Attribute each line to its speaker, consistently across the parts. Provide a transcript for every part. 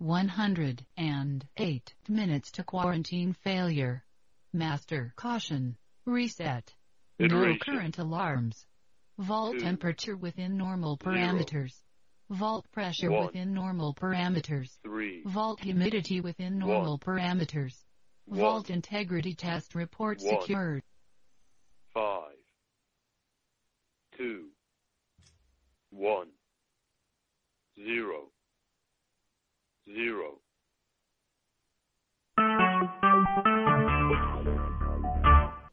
Speaker 1: 108 minutes to quarantine failure. Master caution. Reset. No current alarms. Vault temperature within normal parameters. Vault pressure within normal parameters. Vault humidity within normal parameters. Vault integrity test report secured.
Speaker 2: 5, 2, 1, 0, 0.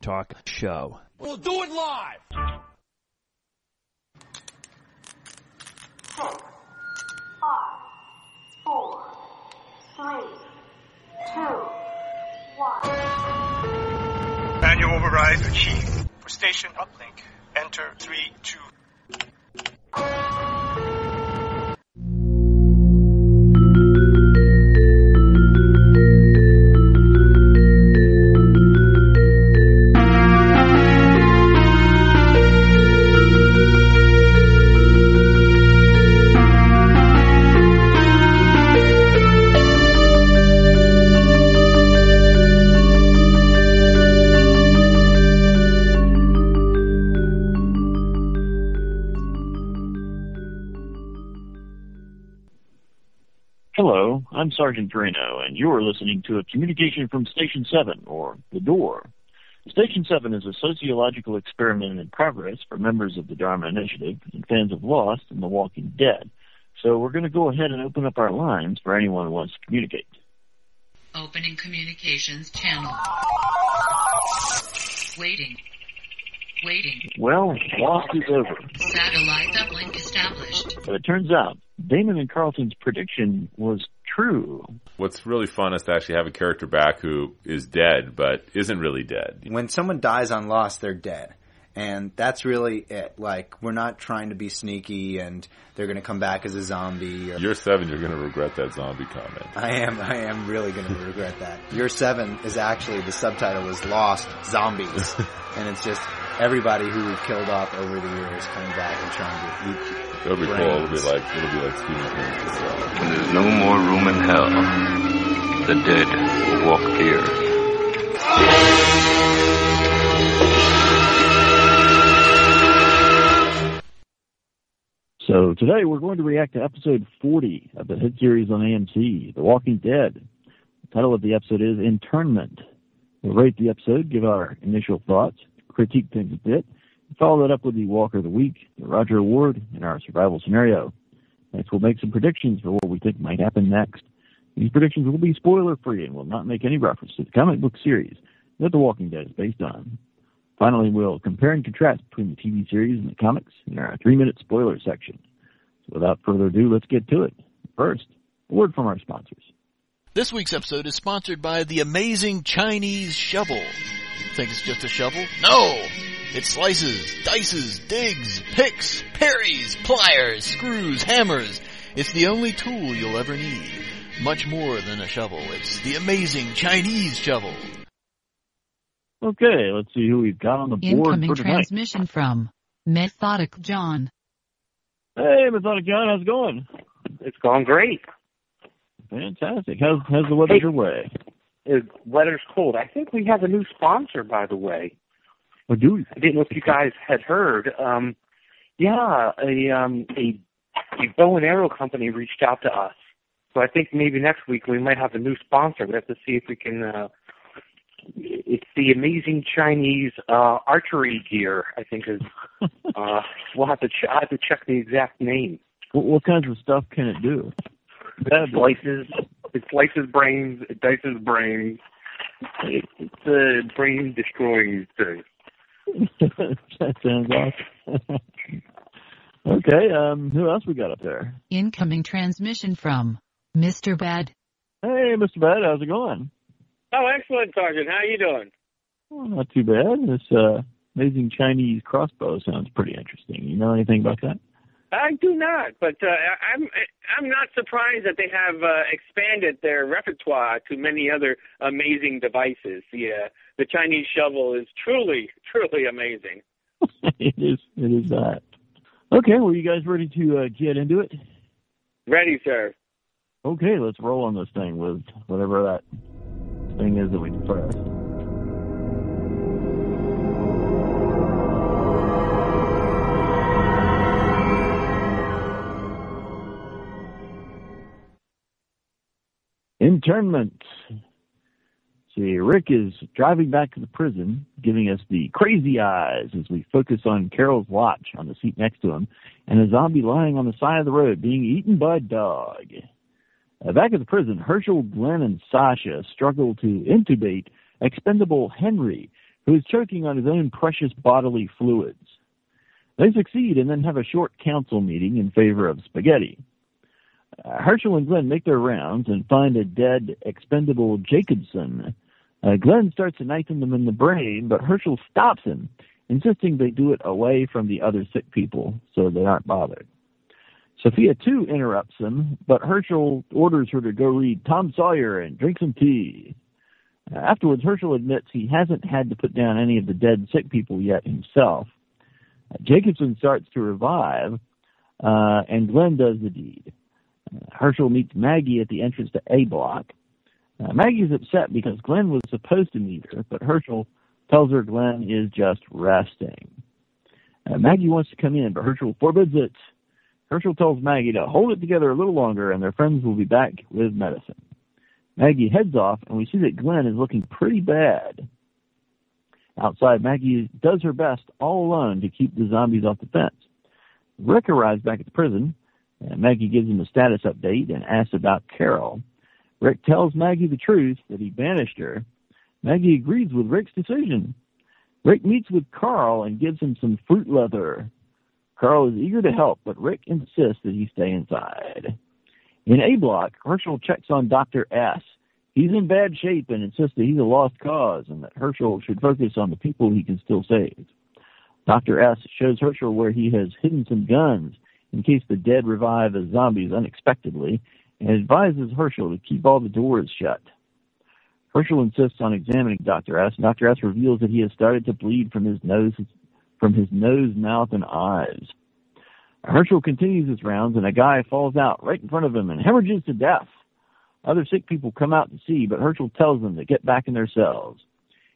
Speaker 3: Talk show.
Speaker 4: We'll do it live.
Speaker 5: 6, 5, 4, 3, 2, 1.
Speaker 6: Manual override achieved. For station uplink, enter 3, 2.
Speaker 7: Hello, I'm Sergeant Drano, and you're listening to a communication from Station 7, or The Door. Station 7 is a sociological experiment in progress for members of the Dharma Initiative and fans of Lost and The Walking Dead. So we're going to go ahead and open up our lines for anyone who wants to communicate.
Speaker 1: Opening communications channel. Waiting.
Speaker 7: Well, Lost is over.
Speaker 1: Satellite uplink established.
Speaker 7: But it turns out, Damon and Carlton's prediction was true.
Speaker 8: What's really fun is to actually have a character back who is dead, but isn't really dead.
Speaker 9: When someone dies on Lost, they're dead. And that's really it. Like, we're not trying to be sneaky and they're going to come back as a zombie.
Speaker 8: Year 7, you're going to regret that zombie comment.
Speaker 9: I am really going to regret that. Year 7 is actually, the subtitle is Lost Zombies. And it's just everybody who we've killed off over the years coming back and trying to eat
Speaker 8: It'll be
Speaker 9: brains.
Speaker 8: cool. It'll be like Stephen King.
Speaker 2: When there's no more room in hell, the dead will walk here.
Speaker 7: So today we're going to react to episode 40 of the hit series on AMC, The Walking Dead. The title of the episode is Internment. We'll rate the episode, give our initial thoughts, critique things a bit, and follow that up with the Walker of the Week, the Roger Award, and our survival scenario. Next, we'll make some predictions for what we think might happen next. These predictions will be spoiler-free and will not make any reference to the comic book series that The Walking Dead is based on. Finally, we'll compare and contrast between the TV series and the comics in our 3-minute spoiler section. So without further ado, let's get to it. First, a word from our sponsors.
Speaker 3: This week's episode is sponsored by the amazing Chinese shovel. Think it's just a shovel? No! It slices, dices, digs, picks, parries, pliers, screws, hammers. It's the only tool you'll ever need. Much more than a shovel. It's the amazing Chinese shovel.
Speaker 7: Okay, let's see who we've got on the board
Speaker 1: Incoming
Speaker 7: for tonight.
Speaker 1: transmission from Methodic John.
Speaker 7: Hey, Methodic John, how's it going?
Speaker 10: It's going great.
Speaker 7: Fantastic. How's the weather your way?
Speaker 10: The weather's cold. I think we have a new sponsor, by the way.
Speaker 7: Oh, do we?
Speaker 10: I didn't know if you guys had heard. A bow and arrow company reached out to us. So I think maybe next week we might have a new sponsor. We have to see if we can. It's the amazing Chinese archery gear. I think is. We'll have to. I have to check the exact name.
Speaker 7: What kinds of stuff can it do?
Speaker 10: It slices brains. It dices brains. It's a brain destroying thing.
Speaker 7: That sounds awesome. Okay, who else we got up there?
Speaker 1: Incoming transmission from Mr. Bad.
Speaker 7: Hey, Mr. Bad, how's it going?
Speaker 11: Oh, excellent, Sergeant. How are you doing?
Speaker 7: Oh, not too bad. This amazing Chinese crossbow sounds pretty interesting. You know anything about that?
Speaker 11: I do not, but I'm not surprised that they have expanded their repertoire to many other amazing devices. The Chinese shovel is truly amazing.
Speaker 7: It is that. Okay, well, you guys ready to get into it?
Speaker 11: Ready, sir.
Speaker 7: Okay, let's roll on this thing with whatever that thing is that we pressed. Internment. See, Rick is driving back to the prison, giving us the crazy eyes as we focus on Carol's watch on the seat next to him, and a zombie lying on the side of the road being eaten by a dog. Back at the prison, Herschel, Glenn, and Sasha struggle to intubate expendable Henry, who is choking on his own precious bodily fluids. They succeed and then have a short council meeting in favor of spaghetti. Herschel and Glenn make their rounds and find a dead, expendable Jacobson. Glenn starts to knife him in the brain, but Herschel stops him, insisting they do it away from the other sick people so they aren't bothered. Sophia, too, interrupts him, but Herschel orders her to go read Tom Sawyer and drink some tea. Afterwards, Herschel admits he hasn't had to put down any of the dead sick people yet himself. Jacobson starts to revive, and Glenn does the deed. Herschel meets Maggie at the entrance to A block. Maggie's upset because Glenn was supposed to meet her, but Herschel tells her Glenn is just resting. Maggie wants to come in, but Herschel forbids it. Herschel tells Maggie to hold it together a little longer, and their friends will be back with medicine. Maggie heads off, and we see that Glenn is looking pretty bad. Outside, Maggie does her best all alone to keep the zombies off the fence. Rick arrives back at the prison. Maggie gives him a status update and asks about Carol. Rick tells Maggie the truth, that he banished her. Maggie agrees with Rick's decision. Rick meets with Carl and gives him some fruit leather. Carl is eager to help, but Rick insists that he stay inside. In A block, Herschel checks on Dr. S. He's in bad shape and insists that he's a lost cause and that Herschel should focus on the people he can still save. Dr. S shows Herschel where he has hidden some guns in case the dead revive as zombies unexpectedly, and advises Herschel to keep all the doors shut. Herschel insists on examining Dr. S. Dr. S reveals that he has started to bleed from his nose, mouth, and eyes. Herschel continues his rounds, and a guy falls out right in front of him and hemorrhages to death. Other sick people come out to see, but Herschel tells them to get back in their cells.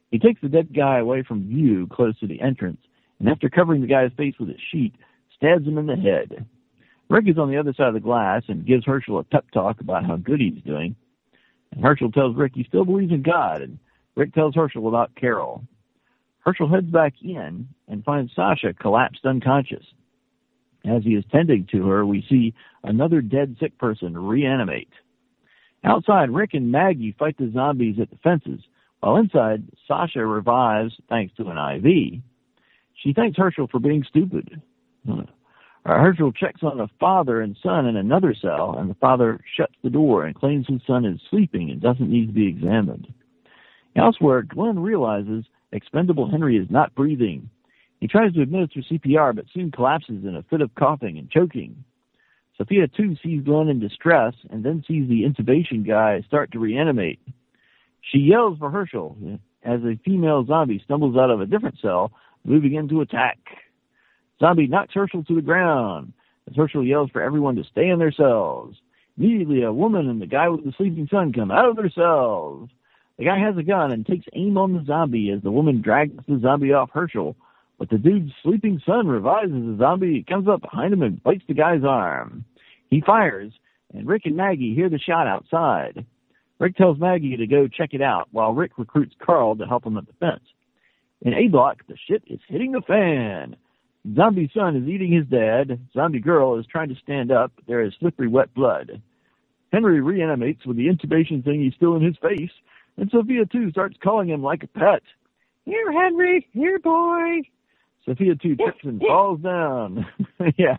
Speaker 7: He takes the dead guy away from view close to the entrance, and after covering the guy's face with a sheet, stabs him in the head. Rick is on the other side of the glass and gives Herschel a pep talk about how good he's doing. And Herschel tells Rick he still believes in God, and Rick tells Herschel about Carol. Herschel heads back in and finds Sasha collapsed unconscious. As he is tending to her, we see another dead sick person reanimate. Outside, Rick and Maggie fight the zombies at the fences, while inside, Sasha revives thanks to an IV. She thanks Herschel for being stupid. Herschel checks on the father and son in another cell, and the father shuts the door and claims his son is sleeping and doesn't need to be examined. Elsewhere, Glenn realizes expendable Henry is not breathing. He tries to administer CPR, but soon collapses in a fit of coughing and choking. Sophia, too, sees Glenn in distress and then sees the intubation guy start to reanimate. She yells for Herschel as a female zombie stumbles out of a different cell, moving in to attack. Zombie knocks Herschel to the ground as Herschel yells for everyone to stay in their cells. Immediately, a woman and the guy with the sleeping son come out of their cells. The guy has a gun and takes aim on the zombie as the woman drags the zombie off Herschel, but the dude's sleeping son revives as the zombie comes up behind him and bites the guy's arm. He fires, and Rick and Maggie hear the shot outside. Rick tells Maggie to go check it out, while Rick recruits Carl to help him at the fence. In A block, the shit is hitting the fan. Zombie son is eating his dad. Zombie girl is trying to stand up, but there is slippery, wet blood. Henry reanimates with the intubation thingy still in his face, and Sophia, too, starts calling him like a pet. Here, Henry. Here, boy. Sophia, too, trips and falls down. Yeah.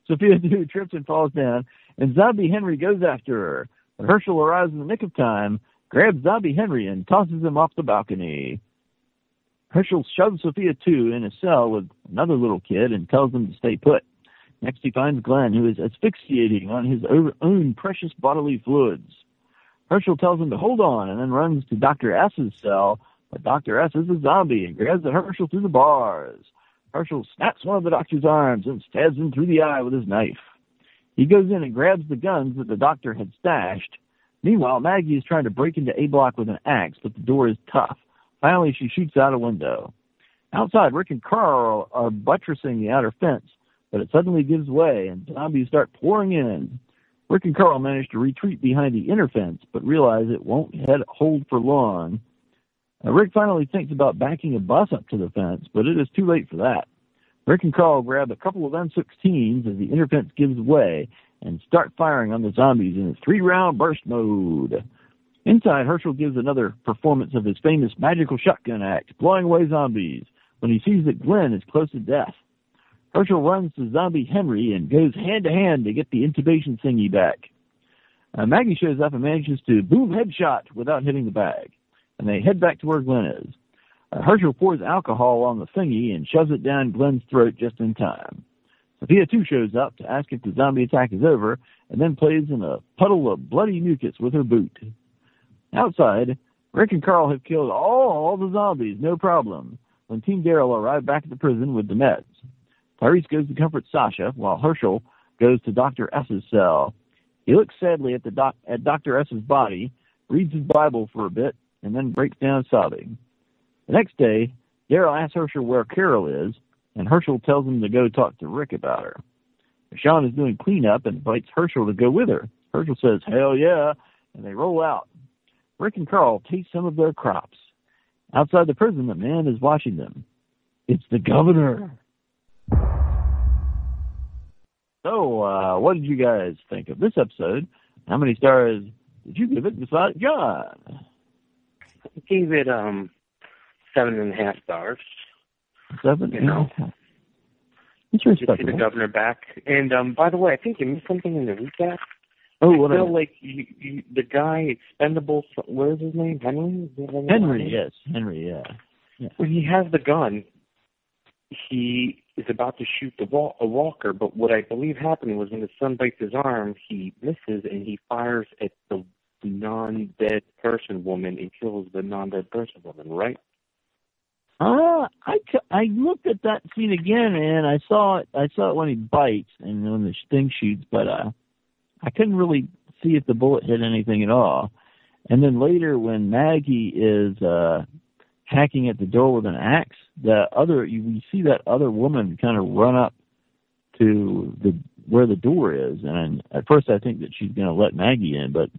Speaker 7: Sophia, too, trips and falls down, and Zombie Henry goes after her. But Herschel arrives in the nick of time, grabs Zombie Henry, and tosses him off the balcony. Herschel shoves Sophia, too, in a cell with another little kid and tells them to stay put. Next, he finds Glenn, who is asphyxiating on his own precious bodily fluids. Herschel tells him to hold on and then runs to Dr. S.'s cell, but Dr. S. is a zombie and grabs at Herschel through the bars. Herschel snaps one of the doctor's arms and stabs him through the eye with his knife. He goes in and grabs the guns that the doctor had stashed. Meanwhile, Maggie is trying to break into A block with an axe, but the door is tough. Finally, she shoots out a window. Outside, Rick and Carl are buttressing the outer fence, but it suddenly gives way, and zombies start pouring in. Rick and Carl manage to retreat behind the inner fence, but realize it won't hold for long. Rick finally thinks about backing a bus up to the fence, but it is too late for that. Rick and Carl grab a couple of M16s as the inner fence gives way and start firing on the zombies in a 3-round burst mode. Inside, Herschel gives another performance of his famous magical shotgun act, blowing away zombies, when he sees that Glenn is close to death. Herschel runs to zombie Henry and goes hand-to-hand to get the intubation thingy back. Maggie shows up and manages to boom headshot without hitting the bag, and they head back to where Glenn is. Herschel pours alcohol on the thingy and shoves it down Glenn's throat just in time. Sophia, too, shows up to ask if the zombie attack is over, and then plays in a puddle of bloody mucus with her boot. Outside, Rick and Carl have killed all the zombies, no problem, when Team Daryl arrive back at the prison with the meds. Tyrese goes to comfort Sasha, while Herschel goes to Dr. S's cell. He looks sadly at Dr. S's body, reads his Bible for a bit, and then breaks down sobbing. The next day, Daryl asks Herschel where Carol is, and Herschel tells him to go talk to Rick about her. Sean is doing cleanup and invites Herschel to go with her. Herschel says, hell yeah, and they roll out. Rick and Carl taste some of their crops. Outside the prison, a man is watching them. It's the governor. So, what did you guys think of this episode? How many stars did you give it besides John?
Speaker 10: I gave it 7.5 stars.
Speaker 7: 7.5. It's respectable.
Speaker 10: Get the governor back. And by the way, I think you missed something in the recap.
Speaker 7: Oh, what?
Speaker 10: I feel like the guy Expendable. What is his name? Henry.
Speaker 7: Henry, yes, Henry. Yeah.
Speaker 10: When he has the gun, he is about to shoot a walker. But what I believe happened was when his son bites his arm, he misses and he fires at the non-dead person woman and kills the non-dead person woman. Right?
Speaker 7: I looked at that scene again, and I saw it when he bites and when the thing shoots, but I couldn't really see if the bullet hit anything at all. And then when Maggie is hacking at the door with an axe, we see that other woman kind of run up to where the door is, and at first I think that she's going to let Maggie in, but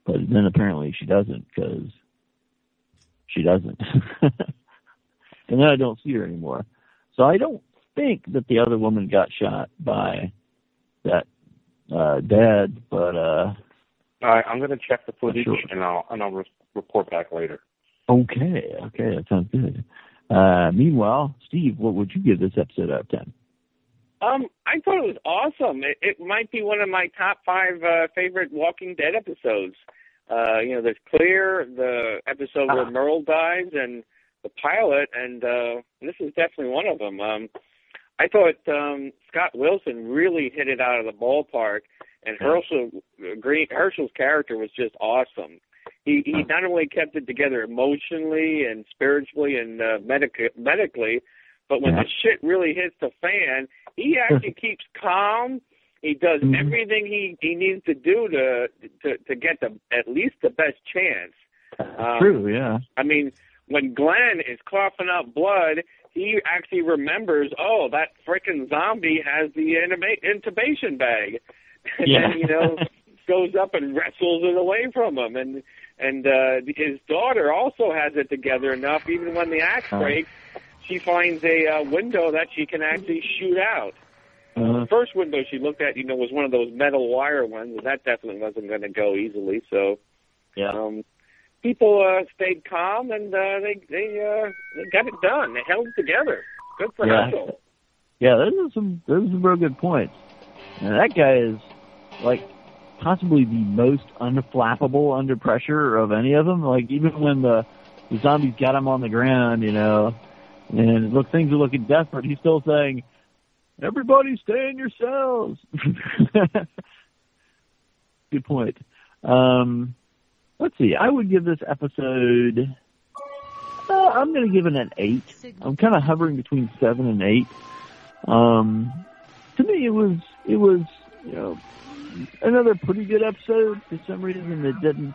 Speaker 7: then apparently she doesn't, because she doesn't. And then I don't see her anymore. So I don't think that the other woman got shot by that dad, but
Speaker 10: all right, I'm going to check the footage,
Speaker 7: sure.
Speaker 10: and I'll report back later.
Speaker 7: Okay, that sounds good. Meanwhile, Steve, what would you give this episode out of 10?
Speaker 11: I thought it was awesome. It might be one of my top 5 favorite Walking Dead episodes. There's Clear, the episode where Merle dies, and the pilot, and this is definitely one of them. I thought Scott Wilson really hit it out of the ballpark, and Herschel's character was just awesome. He not only kept it together emotionally and spiritually and medically, but when the shit really hits the fan, he actually keeps calm. He does everything he needs to do to get at least the best chance.
Speaker 7: True, yeah.
Speaker 11: I mean, when Glenn is coughing up blood, he actually remembers, that frickin' zombie has the intubation bag. And then, goes up and wrestles it away from him. And his daughter also has it together enough, even when the axe breaks, she finds a window that she can actually shoot out. The first window she looked at, was one of those metal wire ones, and that definitely wasn't going to go easily. So, people stayed calm, and they got it done. They held it together. Good for Herschel.
Speaker 7: Yeah, those are some real good points. And that guy is possibly the most unflappable under pressure of any of them. Even when the zombies got him on the ground, and things are looking desperate, he's still saying, "Everybody stay in your cells." Good point. Let's see. I would give this episode. I'm going to give it an 8. I'm kind of hovering between 7 and 8. To me, it was another pretty good episode. For some reason, it didn't.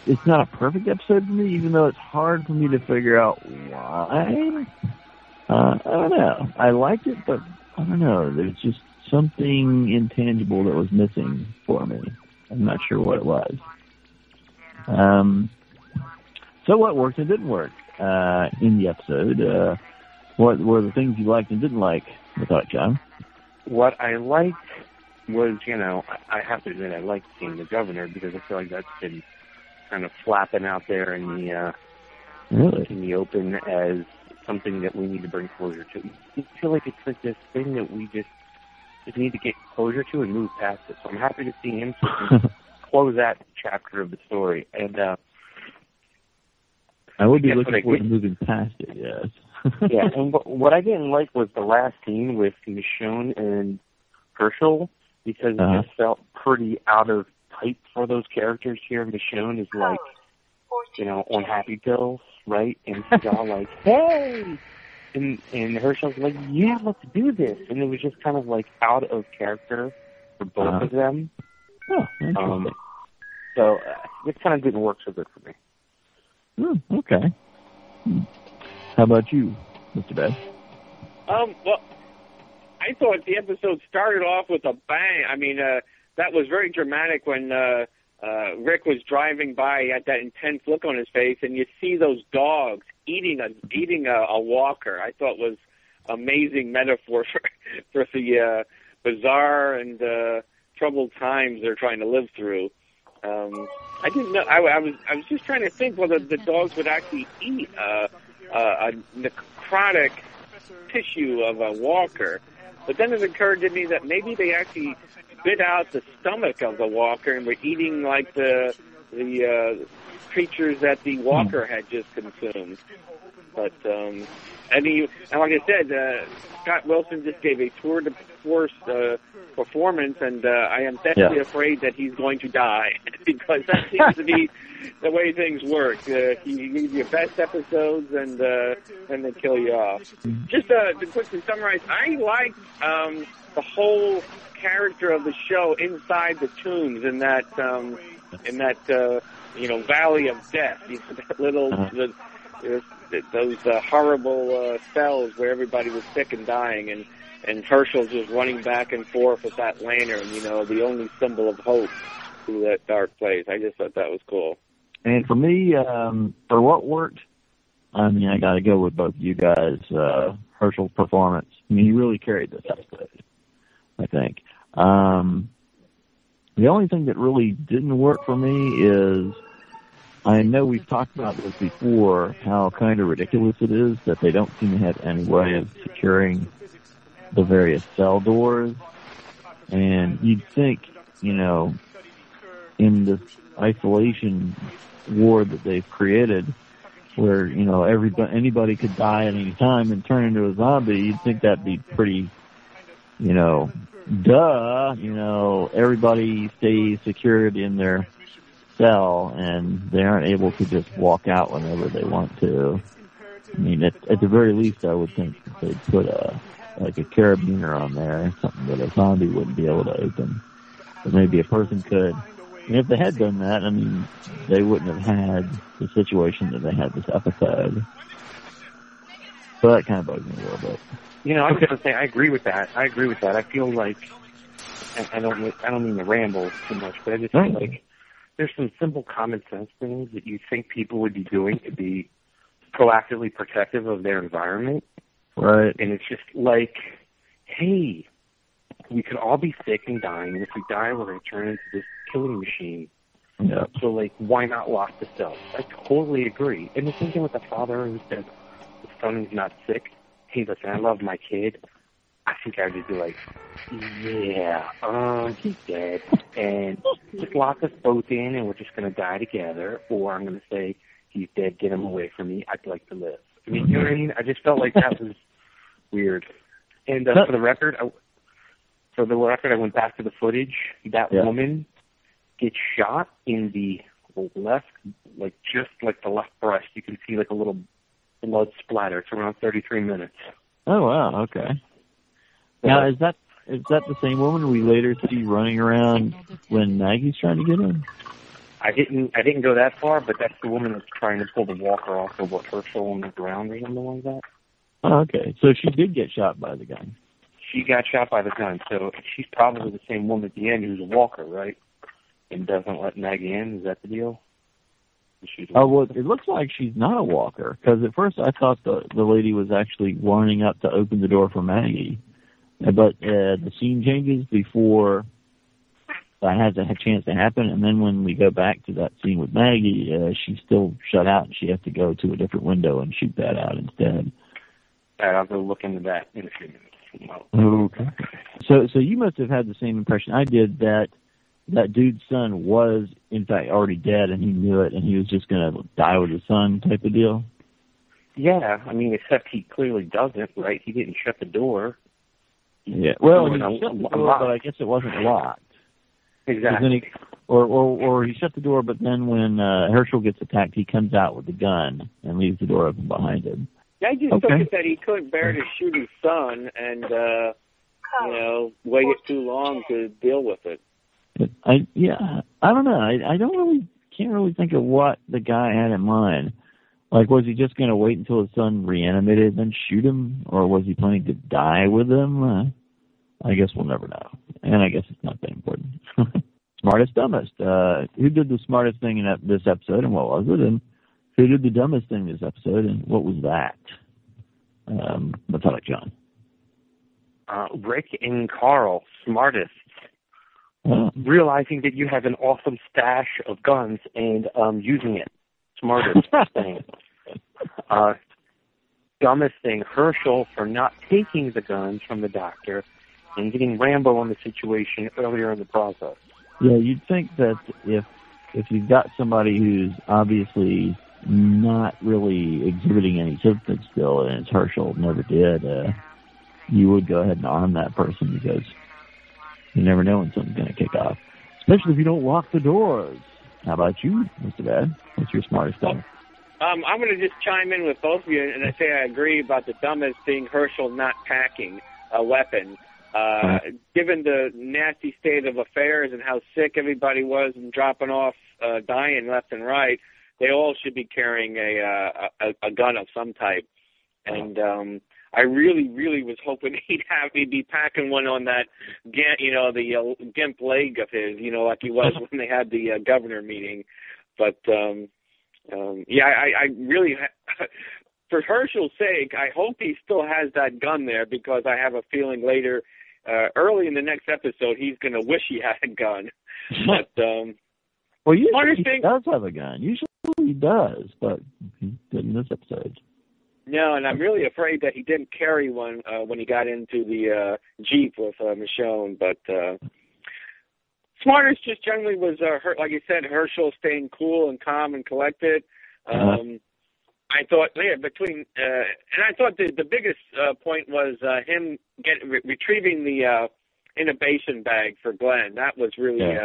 Speaker 7: It's not a perfect episode for me, even though it's hard for me to figure out why. I don't know. I liked it, but I don't know. There's just something intangible that was missing for me. I'm not sure what it was. So what worked and didn't work in the episode? What were the things you liked and didn't like? I thought, John.
Speaker 10: What I liked was, I have to admit, I liked seeing the governor because I feel like that's been kind of flapping out there in the open as something that we need to bring closure to. I feel like it's like this thing that we just need to get closure to and move past it. So I'm happy to see him close that chapter of the story. And
Speaker 7: I would be looking forward to moving past it, yes.
Speaker 10: Yeah, and what I didn't like was the last scene with Michonne and Herschel, because it just felt pretty out of type for those characters here. Michonne is like, on happy pills, right? And she's all like, hey! And Herschel's like, yeah, let's do this. And it was just kind of like out of character for both of them.
Speaker 7: Oh, interesting.
Speaker 10: So it kind of didn't work so good for me.
Speaker 7: Okay. How about you, Mr. Bass?
Speaker 11: Well, I thought the episode started off with a bang. I mean, that was very dramatic when Rick was driving by, he had that intense look on his face, and you see those dogs eating a walker. I thought was amazing metaphor for the bizarre and troubled times they're trying to live through. I didn't know. I was just trying to think whether the dogs would actually eat a necrotic tissue of a walker. But then it occurred to me that maybe they actually spit out the stomach of the walker and were eating like the creatures that the walker had just consumed. But and like I said, Scott Wilson just gave a tour de force performance, and I am definitely afraid that he's going to die because that seems to be the way things work. He gives you best episodes, and then they kill you off. Just to quickly summarize, I like the whole character of the show inside the tombs in that valley of death. That little those horrible cells where everybody was sick and dying, and Herschel's just running back and forth with that lantern, the only symbol of hope through that dark place. I just thought that was cool.
Speaker 7: And for me, for what worked, I mean, I got to go with both you guys. Herschel's performance. I mean, he really carried this episode, I think. The only thing that really didn't work for me is, I know we've talked about this before, how kind of ridiculous it is that they don't seem to have any way of securing the various cell doors. And you'd think, in this isolation ward that they've created, where, anybody could die at any time and turn into a zombie, you'd think that'd be pretty, everybody stays secured in their cell and they aren't able to just walk out whenever they want to. I mean, at the very least, I would think they'd put a carabiner on there, something that a zombie wouldn't be able to open. But maybe a person could. And if they had done that, I mean, they wouldn't have had the situation that they had this episode. So that kind of bugs me a little bit.
Speaker 10: I was going to say, I agree with that. I feel like, I don't mean to ramble too much, but I just feel like there's some simple common sense things that you think people would be doing to be proactively protective of their environment.
Speaker 7: Right.
Speaker 10: And it's just like, hey, we could all be sick and dying, and if we die, we're going to turn into this killing machine.
Speaker 7: Yeah.
Speaker 10: So, why not lock the cells? I totally agree. And the same thing with the father who said the son is not sick. Hey, listen, I love my kid. I think I would just be like, yeah, he's dead. And just lock us both in, and we're just going to die together. Or I'm going to say, he's dead, get him away from me. I'd like to live. I mean, you know what I mean? I just felt like that was weird. And for the record, I went back to the footage. That woman gets shot in the left, just the left breast. You can see a little blood splatter. It's around 33 minutes.
Speaker 7: Oh, wow, okay. Now, is that is that the same woman we later see running around when Maggie's trying to get in?
Speaker 10: I didn't go that far, but that's the woman that's trying to pull the walker off of what Herschel on the ground or something like that.
Speaker 7: Oh, okay. So she did get shot by the gun.
Speaker 10: She got shot by the gun, so she's probably the same woman at the end who's a walker, right? And doesn't let Maggie in. Is that the deal?
Speaker 7: Well, it looks like she's not a walker, because at first I thought the lady was actually warming up to open the door for Maggie. But the scene changes before that has a chance to happen, and then when we go back to that scene with Maggie, she's still shut out, and she has to go to a different window and shoot that out instead.
Speaker 10: All right, I'll go look into that in a few minutes.
Speaker 7: Okay. So you must have had the same impression I did, that dude's son was, in fact, already dead, and he knew it, and he was just going to die with his son type of deal?
Speaker 10: Yeah, I mean, except he clearly doesn't, right? He didn't shut the door.
Speaker 7: Yeah, well, he shut the door, but I guess it wasn't locked.
Speaker 10: Exactly.
Speaker 7: Or he shut the door, but then when Herschel gets attacked, he comes out with the gun and leaves the door open behind him.
Speaker 11: I just took it that he couldn't bear to shoot his son and, waited too long to deal with it.
Speaker 7: I don't know. I can't really think of what the guy had in mind. Like, was he just going to wait until his son reanimated and then shoot him, or was he planning to die with him? I guess we'll never know, and I guess it's not that important. Smartest, dumbest. Who did the smartest thing in this episode, and what was it? And who did the dumbest thing in this episode, and what was that? Let's have it, John.
Speaker 10: Rick and Carl, smartest. Realizing that you have an awesome stash of guns and using it. Smartest thing. Dumbest thing, Herschel for not taking the guns from the doctor and getting Rambo on the situation earlier in the process.
Speaker 7: Yeah, you'd think that if you've got somebody who's obviously not really exhibiting any symptoms still, and it's Herschel, never did, you would go ahead and arm that person, because you never know when something's going to kick off. Especially if you don't lock the doors. How about you, Mr. Bad? What's your smartest thing?
Speaker 11: I'm going to just chime in with both of you, and I say I agree about the dumbest being Herschel not packing a weapon. Given the nasty state of affairs and how sick everybody was and dropping off, dying left and right, they all should be carrying a gun of some type. And I really, really was hoping he'd be packing one on that, the gimp leg of his, like he was when they had the governor meeting. But I really, for Herschel's sake, I hope he still has that gun there, because I have a feeling later, early in the next episode, he's going to wish he had a gun. But
Speaker 7: well, usually he does have a gun. Usually he does, but he didn't this episode.
Speaker 11: No, and I'm really afraid that he didn't carry one when he got into the Jeep with Michonne. But smartest just generally was, like you said, Herschel staying cool and calm and collected. I thought, and I thought the biggest point was him retrieving the intubation bag for Glenn. That was really,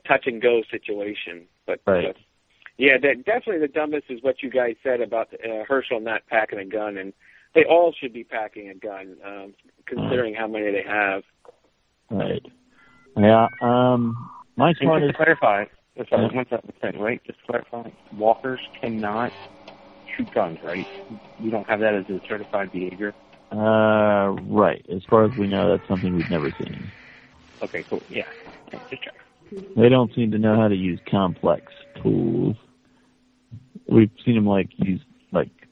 Speaker 11: touch and go situation. But definitely the dumbest is what you guys said about Herschel not packing a gun, and they all should be packing a gun, considering how many they have.
Speaker 7: Right. Yeah. My smartest.
Speaker 10: Just to clarify, one second, right? Just to clarify, walkers cannot shoot guns, right? You don't have that as a certified behavior.
Speaker 7: Right. As far as we know, that's something we've never seen.
Speaker 10: Okay, cool. Yeah. Just check.
Speaker 7: They don't seem to know how to use complex tools. We've seen them use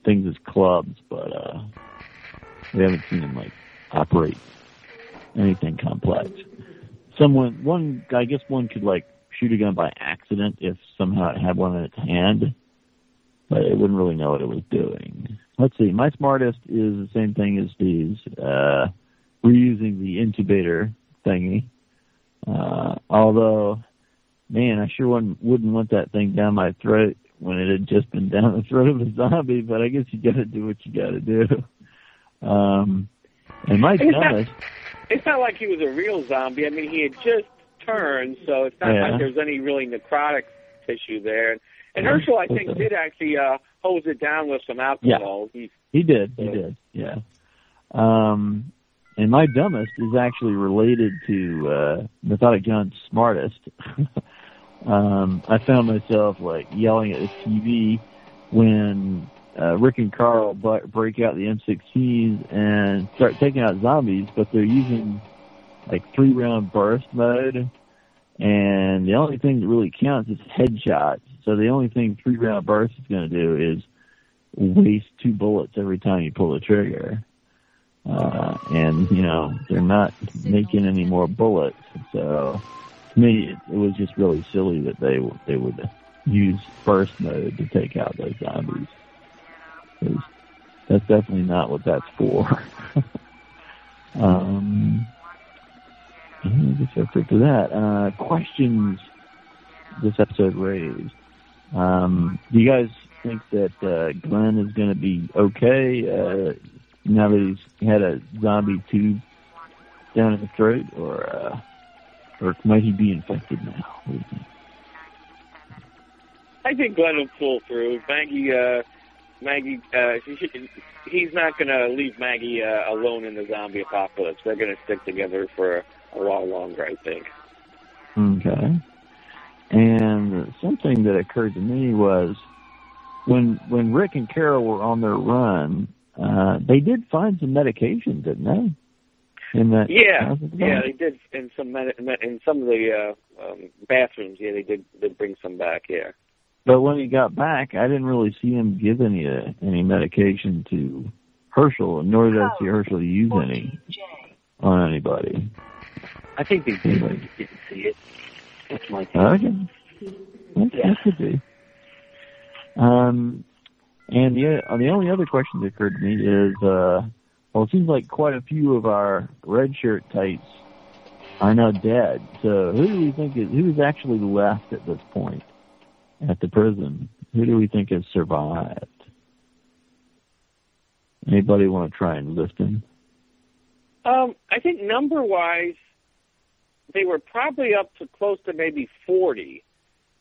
Speaker 7: things as clubs, but we haven't seen them operate anything complex. I guess one could shoot a gun by accident if somehow it had one in its hand, but it wouldn't really know what it was doing. Let's see. My smartest is the same thing as Steve's. Reusing the intubator thingy. Although, man, I sure wouldn't want that thing down my throat when it had just been down the throat of a zombie, but I guess you gotta do what you gotta do. And my dumbest...
Speaker 11: It's not like he was a real zombie. I mean, he had just turned, so it's not like there's any really necrotic tissue there. And Herschel, I think, did actually hose it down with some alcohol.
Speaker 7: Yeah. He did, yeah. And my dumbest is actually related to Methodic John's smartest. I found myself like yelling at the TV when Rick and Carl break out the M16s and start taking out zombies, but they're using like 3-round burst mode, and the only thing that really counts is headshots. So the only thing 3-round burst is going to do is waste 2 bullets every time you pull the trigger. And, you know, they're not making any more bullets. So to me, it was just really silly that they would use burst mode to take out those zombies. That's definitely not what that's for. I guess that's it for that. Questions this episode raised. Do you guys think that Glenn is going to be okay now that he's had a zombie tube down his throat, or might he be infected now? What do you think?
Speaker 11: I think Glenn will pull through. Maggie, he's not going to leave Maggie alone in the zombie apocalypse. They're going to stick together for a while longer, I think.
Speaker 7: Okay. And something that occurred to me was when Rick and Carol were on their run, they did find some medication, didn't they?
Speaker 11: Yeah, they did in some of the bathrooms. Yeah, they did bring some back. Yeah.
Speaker 7: But when he got back, I didn't really see him give any medication to Herschel, nor did I see Herschel use any on anybody.
Speaker 10: I think they didn't see it. That's my thing.
Speaker 7: Okay. That could be. And the only other question that occurred to me is, well, it seems like quite a few of our red shirt types are now dead. So who do we think who's actually left at this point at the prison? Who do we think has survived? Anybody want to try and list him?
Speaker 11: I think number-wise, they were probably up to close to maybe 40.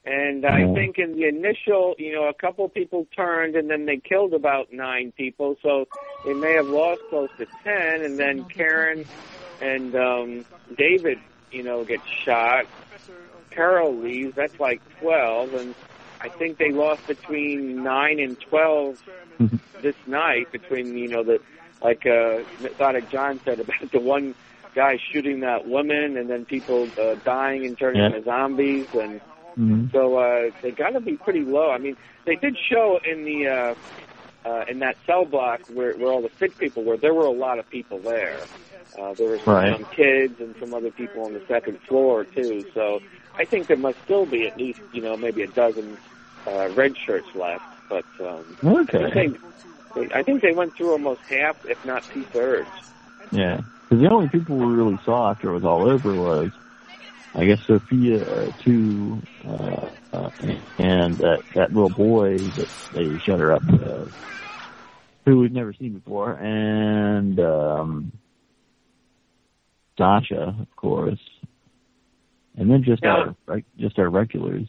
Speaker 11: And I think in the initial, a couple people turned and then they killed about 9 people. So they may have lost close to 10. And then Karen and David, get shot. Carol leaves. That's like 12. And I think they lost between 9 and 12 this night between, like Methodic John said about the one guy shooting that woman and then people dying and turning into zombies. And so they got to be pretty low. I mean, they did show in the in that cell block where all the sick people were, there were a lot of people there. There were some kids and some other people on the second floor, too. So I think there must still be at least, maybe a dozen red shirts left. But I think they went through almost half, if not 2/3.
Speaker 7: Yeah, because the only people we really saw after it was all over was, I guess, Sophia, too, and that little boy that they shut her up with, who we've never seen before, and Sasha, of course, and then just our regulars.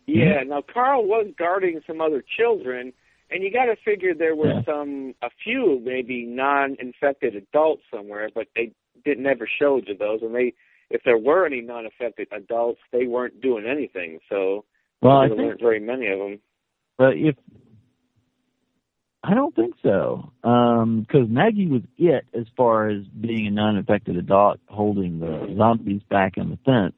Speaker 11: Yeah. Now Carl was guarding some other children, and you got to figure there were a few maybe non-infected adults somewhere, but they never showed you those, and if there were any non-affected adults, they weren't doing anything. So there weren't very many of them.
Speaker 7: But I don't think so, because Maggie was it as far as being a non-infected adult holding the zombies back on the fence.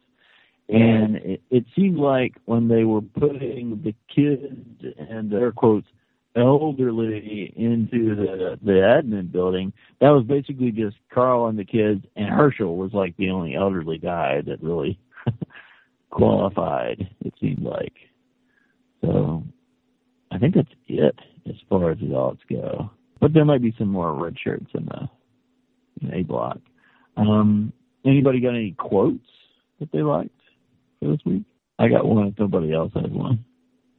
Speaker 7: And it seemed like when they were putting the kids and air quotes elderly into the admin building, that was basically just Carl and the kids, and Herschel was like the only elderly guy that really qualified, it seemed like. So I think that's it as far as the adults go. But there might be some more red shirts in the A block. Anybody got any quotes that they liked for this week? I got one if nobody else has one.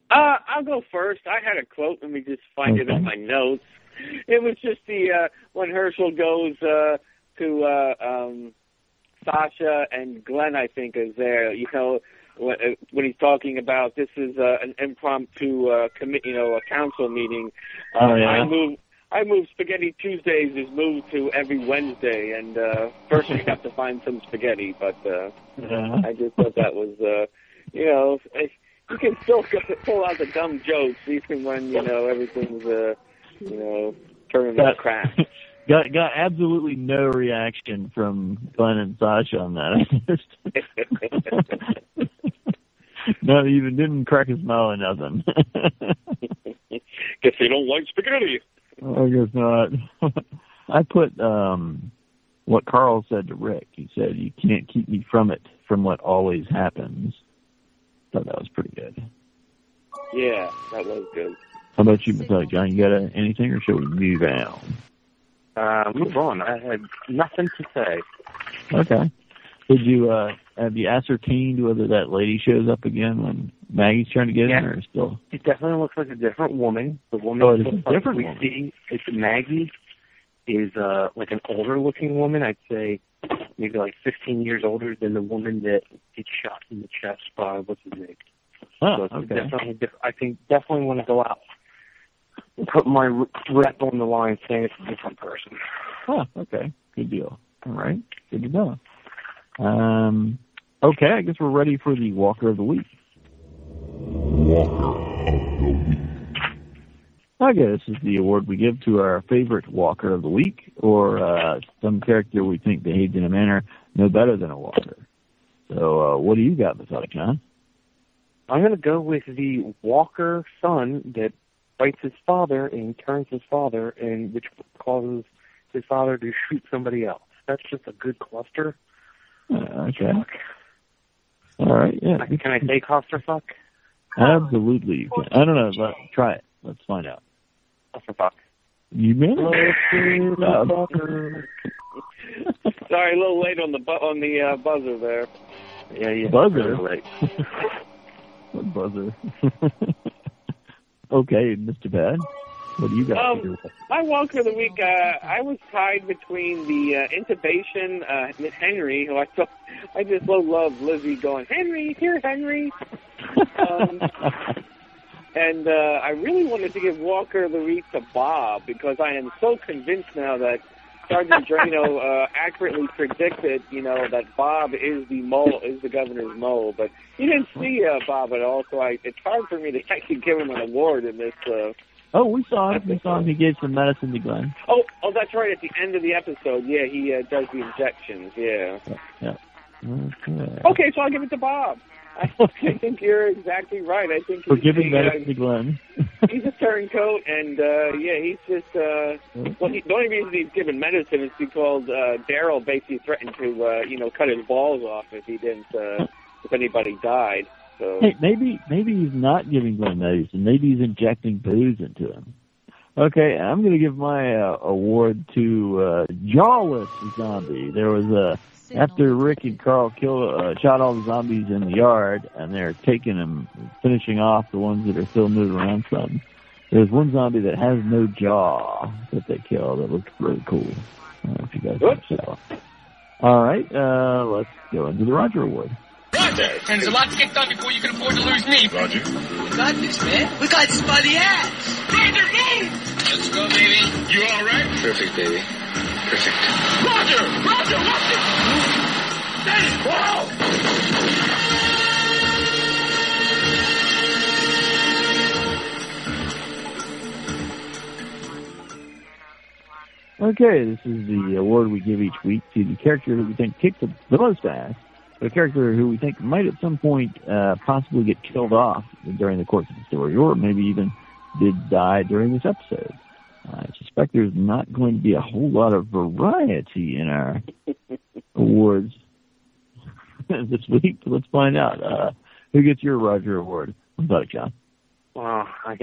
Speaker 11: I'll go first. I had a quote. Let me just find it in my notes. It was just when Herschel goes to Sasha and Glenn, I think, is there. When he's talking about this is an impromptu a council meeting. I moved Spaghetti Tuesdays is moved to every Wednesday, and first we have to find some spaghetti. But I just thought that was, you can still pull out the dumb jokes even when everything's turning to crap.
Speaker 7: Got absolutely no reaction from Glenn and Sasha on that. No, even didn't crack a smile or nothing.
Speaker 11: Guess they don't like spaghetti.
Speaker 7: I guess not. I put what Carl said to Rick. He said, "You can't keep me from it, from what always happens." Thought that was pretty good.
Speaker 11: Yeah, that was good.
Speaker 7: How about you, John? You got anything, or shall we move on?
Speaker 10: Move on. I had nothing to say.
Speaker 7: Okay. Did you have you ascertained whether that lady shows up again when Maggie's trying to get in, or still?
Speaker 10: It definitely looks like a different woman. The woman
Speaker 7: it is a different
Speaker 10: we
Speaker 7: woman.
Speaker 10: see, it's Maggie, is like an older looking woman. I'd say maybe like 15 years older than the woman that gets shot in the chest by what's his name.
Speaker 7: Oh,
Speaker 10: so
Speaker 7: okay.
Speaker 10: I think definitely want to go out and put my rep on the line saying it's a different person.
Speaker 7: Oh, okay. Good deal. All right. Good to know. Okay, I guess we're ready for the Walker of the Week.
Speaker 4: Walker of the Week.
Speaker 7: Okay, this is the award we give to our favorite Walker of the Week, or some character we think behaved in a manner no better than a Walker. So, what do you got, Methodic John?
Speaker 10: I'm going to go with the Walker son that fights his father and turns his father, and which causes his father to shoot somebody else. That's just a good cluster.
Speaker 7: Okay. All right, yeah.
Speaker 10: Can I say clusterfuck?
Speaker 7: Absolutely you can. I don't know. Try it. Let's find out.
Speaker 10: Clusterfuck.
Speaker 7: You made it.
Speaker 11: Sorry, a little late on the buzzer there.
Speaker 10: Yeah.
Speaker 7: Buzzer?
Speaker 10: Late.
Speaker 7: What buzzer? Okay, Mr. Bad. What do you got?
Speaker 11: My Walker of the Week, I was tied between the intubation, Miss Henry, who I just love Lizzie going, Henry, here, Henry. And I really wanted to give Walker of the Week to Bob, because I am so convinced now that Sergeant Drano accurately predicted, that Bob is the governor's mole. But he didn't see Bob at all, so it's hard for me to actually give him an award in this.
Speaker 7: Oh, we saw him. He gave some medicine to Glenn.
Speaker 11: Oh, that's right. At the end of the episode, yeah, he does the injections. Yeah. Okay, so I'll give it to Bob. I think you're exactly right. I think
Speaker 7: we're giving medicine to Glenn.
Speaker 11: He's a turncoat, and he's just. The only reason he's given medicine is because Daryl basically threatened to, cut his balls off if he didn't, if anybody died. So.
Speaker 7: Hey, maybe he's not giving Glenn medicine. Maybe he's injecting booze into him. Okay, I'm going to give my award to Jawless Zombie. There was after Rick and Carl shot all the zombies in the yard, and they're finishing off the ones that are still moving around some. There's one zombie that has no jaw that they killed. That looks really cool. I don't know if you guys saw. All right, let's go into the Roger Award.
Speaker 12: Roger! And there's a lot to get done before you can afford to lose me.
Speaker 4: Roger.
Speaker 12: We got this, man. We got this by the ass. Roger, move! Let's go, baby. You all right?
Speaker 2: Perfect, baby. Perfect.
Speaker 12: Roger! Roger, watch it! Steady! Whoa!
Speaker 7: Okay, this is the award we give each week to the character who we think kicked the most ass, a character who we think might at some point possibly get killed off during the course of the story, or maybe even did die during this episode. I suspect there's not going to be a whole lot of variety in our awards this week. Let's find out. Who gets your Roger Award? What about it, John?
Speaker 10: Well, I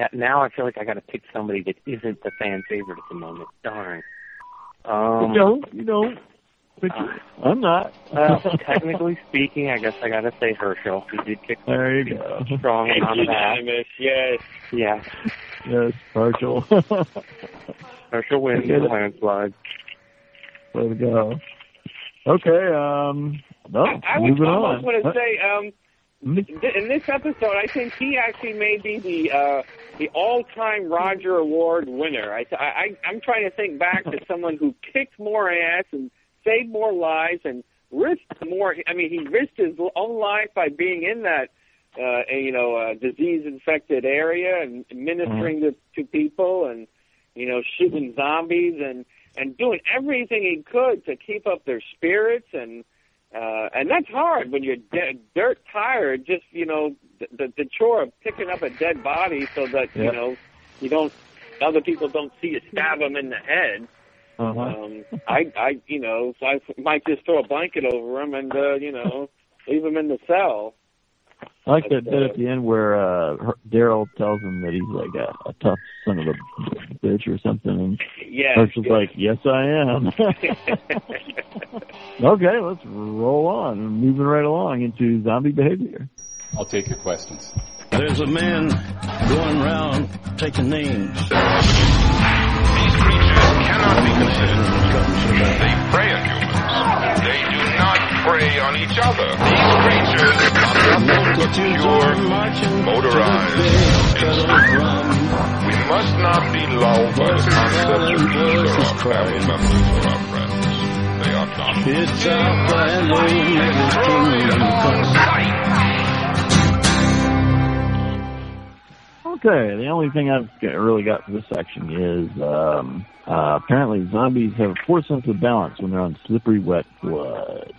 Speaker 10: feel like I got to pick somebody that isn't the fan favorite at the moment. Darn.
Speaker 7: You don't. I'm not.
Speaker 10: Technically speaking, I guess I got to say Herschel. He did kick.
Speaker 7: There you go.
Speaker 10: Strong on that.
Speaker 11: Yes.
Speaker 10: Yeah.
Speaker 7: Yes, Herschel.
Speaker 10: Herschel wins the landslide.
Speaker 7: There we go. Okay.
Speaker 11: I would almost want to say, in this episode, I think he actually may be the all-time Roger Award winner. I'm trying to think back to someone who kicked more ass and saved more lives and risked more. I mean, he risked his own life by being in that disease-infected area and ministering to people and shooting zombies and doing everything he could to keep up their spirits and that's hard when you're dirt tired. Just the chore of picking up a dead body so that you don't, other people don't see you stab them in the head. I might just throw a blanket over him and leave him in the cell.
Speaker 7: I like that bit at the end where Daryl tells him that he's like a tough son of a bitch or something, and Herschel's like, "Yes, I am." Okay, let's roll on. We're moving right along into zombie behavior.
Speaker 4: I'll take your questions.
Speaker 13: There's a man going around taking names.
Speaker 14: These creatures cannot be considered. They prey on humans. They do not prey on each other. These creatures are nothing but pure, motorized instruments. We must not be lulled by the concept that these are our family members or our friends. They are not.
Speaker 13: It's out by
Speaker 7: Okay, the only thing I've really got for this section is apparently zombies have a poor sense of balance when they're on slippery, wet blood.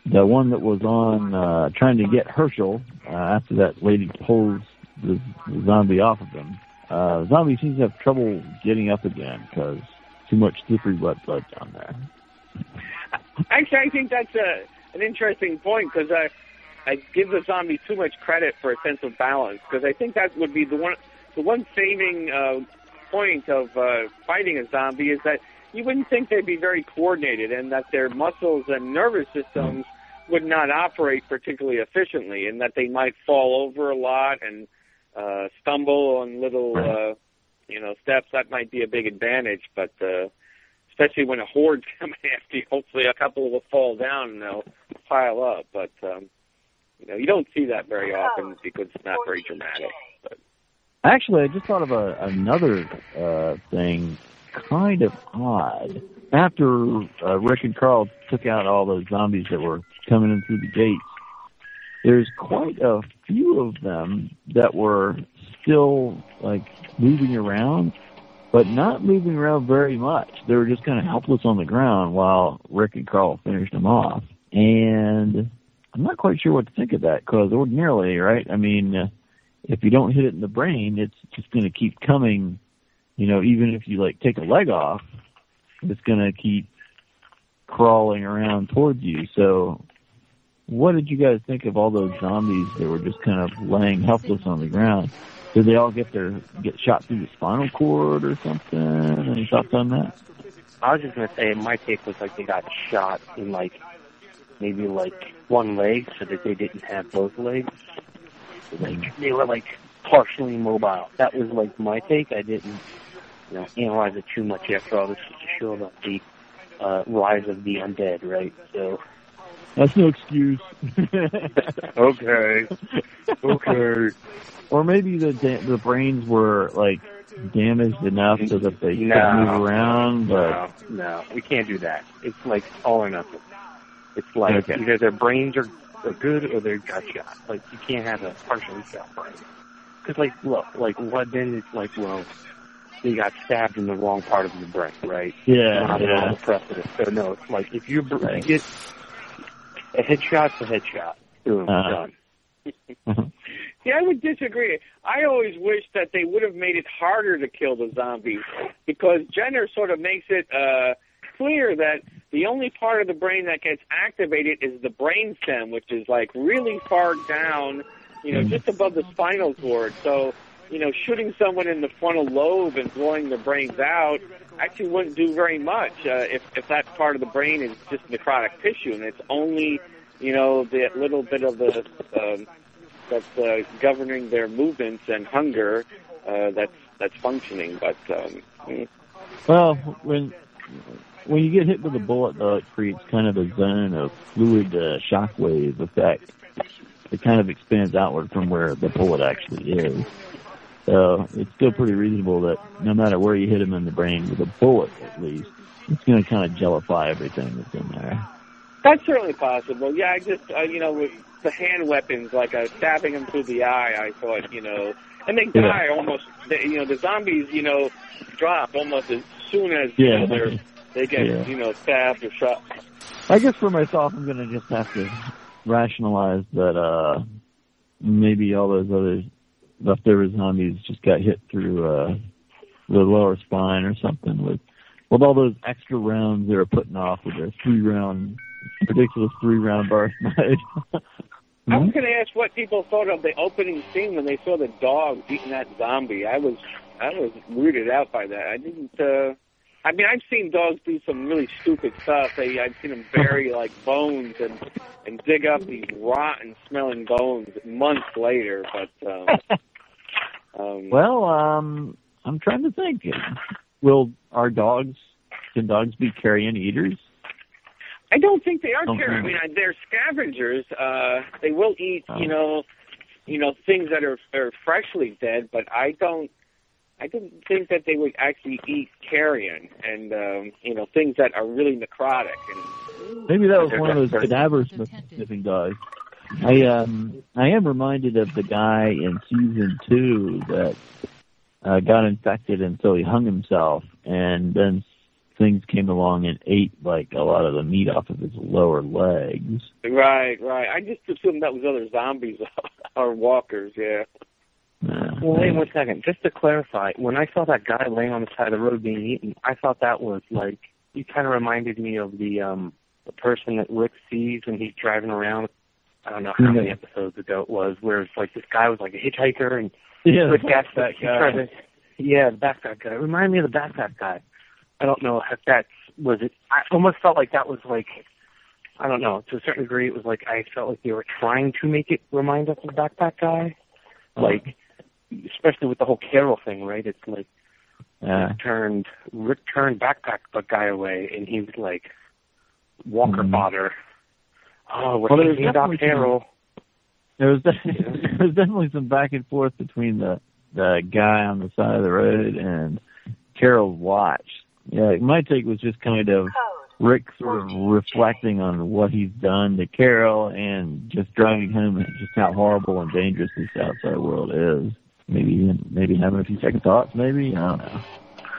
Speaker 7: The one that was on trying to get Herschel after that lady pulls the zombie off of him, zombie seems to have trouble getting up again because too much slippery, wet blood down there.
Speaker 11: Actually, I think that's an interesting point because I give the zombie too much credit for a sense of balance because I think that would be the one saving point of fighting a zombie is that you wouldn't think they'd be very coordinated and that their muscles and nervous systems would not operate particularly efficiently and that they might fall over a lot and stumble on little steps. That might be a big advantage, but especially when a horde's coming after you, hopefully a couple will fall down and they'll pile up, but you don't see that very often because it's not very dramatic. But.
Speaker 7: Actually, I just thought of another thing, kind of odd. After Rick and Carl took out all those zombies that were coming in through the gates, there's quite a few of them that were still, moving around, but not moving around very much. They were just kind of helpless on the ground while Rick and Carl finished them off. And I'm not quite sure what to think of that, because ordinarily, right, I mean, if you don't hit it in the brain, it's just going to keep coming, even if you, take a leg off, it's going to keep crawling around towards you. So what did you guys think of all those zombies that were just kind of laying helpless on the ground? Did they all get shot through the spinal cord or something? Any thoughts on that?
Speaker 10: I was just going to say, my take was they got shot in, maybe one leg so that they didn't have both legs. They were partially mobile. That was my take. I didn't analyze it too much after all this was to show about the rise of the undead, right? So
Speaker 7: that's no excuse.
Speaker 10: Okay.
Speaker 7: Or maybe the brains were damaged enough so that they couldn't move around. But
Speaker 10: no, we can't do that. It's all or nothing. It's either their brains are good or they got shot. You can't have a partially shot brain. Because, look, what then it's well, they got stabbed in the wrong part of the brain, right?
Speaker 7: Yeah.
Speaker 10: Not on the precipice. So, no, it's if you get a headshot's a headshot. Boom, done.
Speaker 11: Yeah, I would disagree. I always wish that they would have made it harder to kill the zombies because Jenner sort of makes it clear that the only part of the brain that gets activated is the brainstem, which is really far down, just above the spinal cord. So, shooting someone in the frontal lobe and blowing their brains out actually wouldn't do very much if that part of the brain is just necrotic tissue and it's only, that little bit of the that's governing their movements and hunger that's functioning. But
Speaker 7: well, when you get hit with a bullet, though, it creates kind of a zone of fluid shockwave effect. it kind of expands outward from where the bullet actually is. So it's still pretty reasonable that no matter where you hit him in the brain with a bullet, at least, it's going to kind of jellify everything that's in there.
Speaker 11: That's certainly possible. Yeah, I just, with the hand weapons, like stabbing him through the eye, I thought, and they die almost, the zombies, drop almost as soon as they get, stabbed or shot.
Speaker 7: I guess for myself, I'm going to just have to rationalize that maybe all those other leftover zombies just got hit through the lower spine or something with all those extra rounds they were putting off with their ridiculous 3-round burst mode.
Speaker 11: I was going to ask what people thought of the opening scene when they saw the dog beating that zombie. I was weirded out by that. I didn't. I've seen dogs do some really stupid stuff. I've seen them bury like bones and dig up these rotten smelling bones months later. But
Speaker 7: well, I'm trying to think. Can dogs be carrion eaters?
Speaker 11: I don't think they are carrion. They're scavengers. They will eat, things that are freshly dead, but I didn't think that they would actually eat carrion and, things that are really necrotic. And
Speaker 7: maybe that was one of those cadaver sniffing dogs. I am reminded of the guy in season 2 that got infected and so he hung himself, and then things came along and ate like a lot of the meat off of his lower legs.
Speaker 11: Right. I just assumed that was other zombies or walkers, yeah.
Speaker 10: Well, wait 1 second. Just to clarify, when I saw that guy laying on the side of the road being eaten, I thought that was like, he kind of reminded me of the person that Rick sees when he's driving around. I don't know how many episodes ago it was, where it's like this guy was like a hitchhiker and
Speaker 7: the
Speaker 10: backpack guy. The backpack guy. It reminded me of the backpack guy. I don't know if that was it. I almost felt like that was like, I don't know, to a certain degree it was like I felt like they were trying to make it remind us of the backpack guy. Like, especially with the whole Carol thing, right? It's like Rick turned backpack guy away, and he was like Walker fodder. Oh, we're thinking about Carol.
Speaker 7: There was definitely some back and forth between the guy on the side of the road and Carol's watch. Yeah, my take was just kind of Rick sort of reflecting on what he's done to Carol and just driving home just how horrible and dangerous this outside world is. Maybe having a few second thoughts, maybe? I don't know.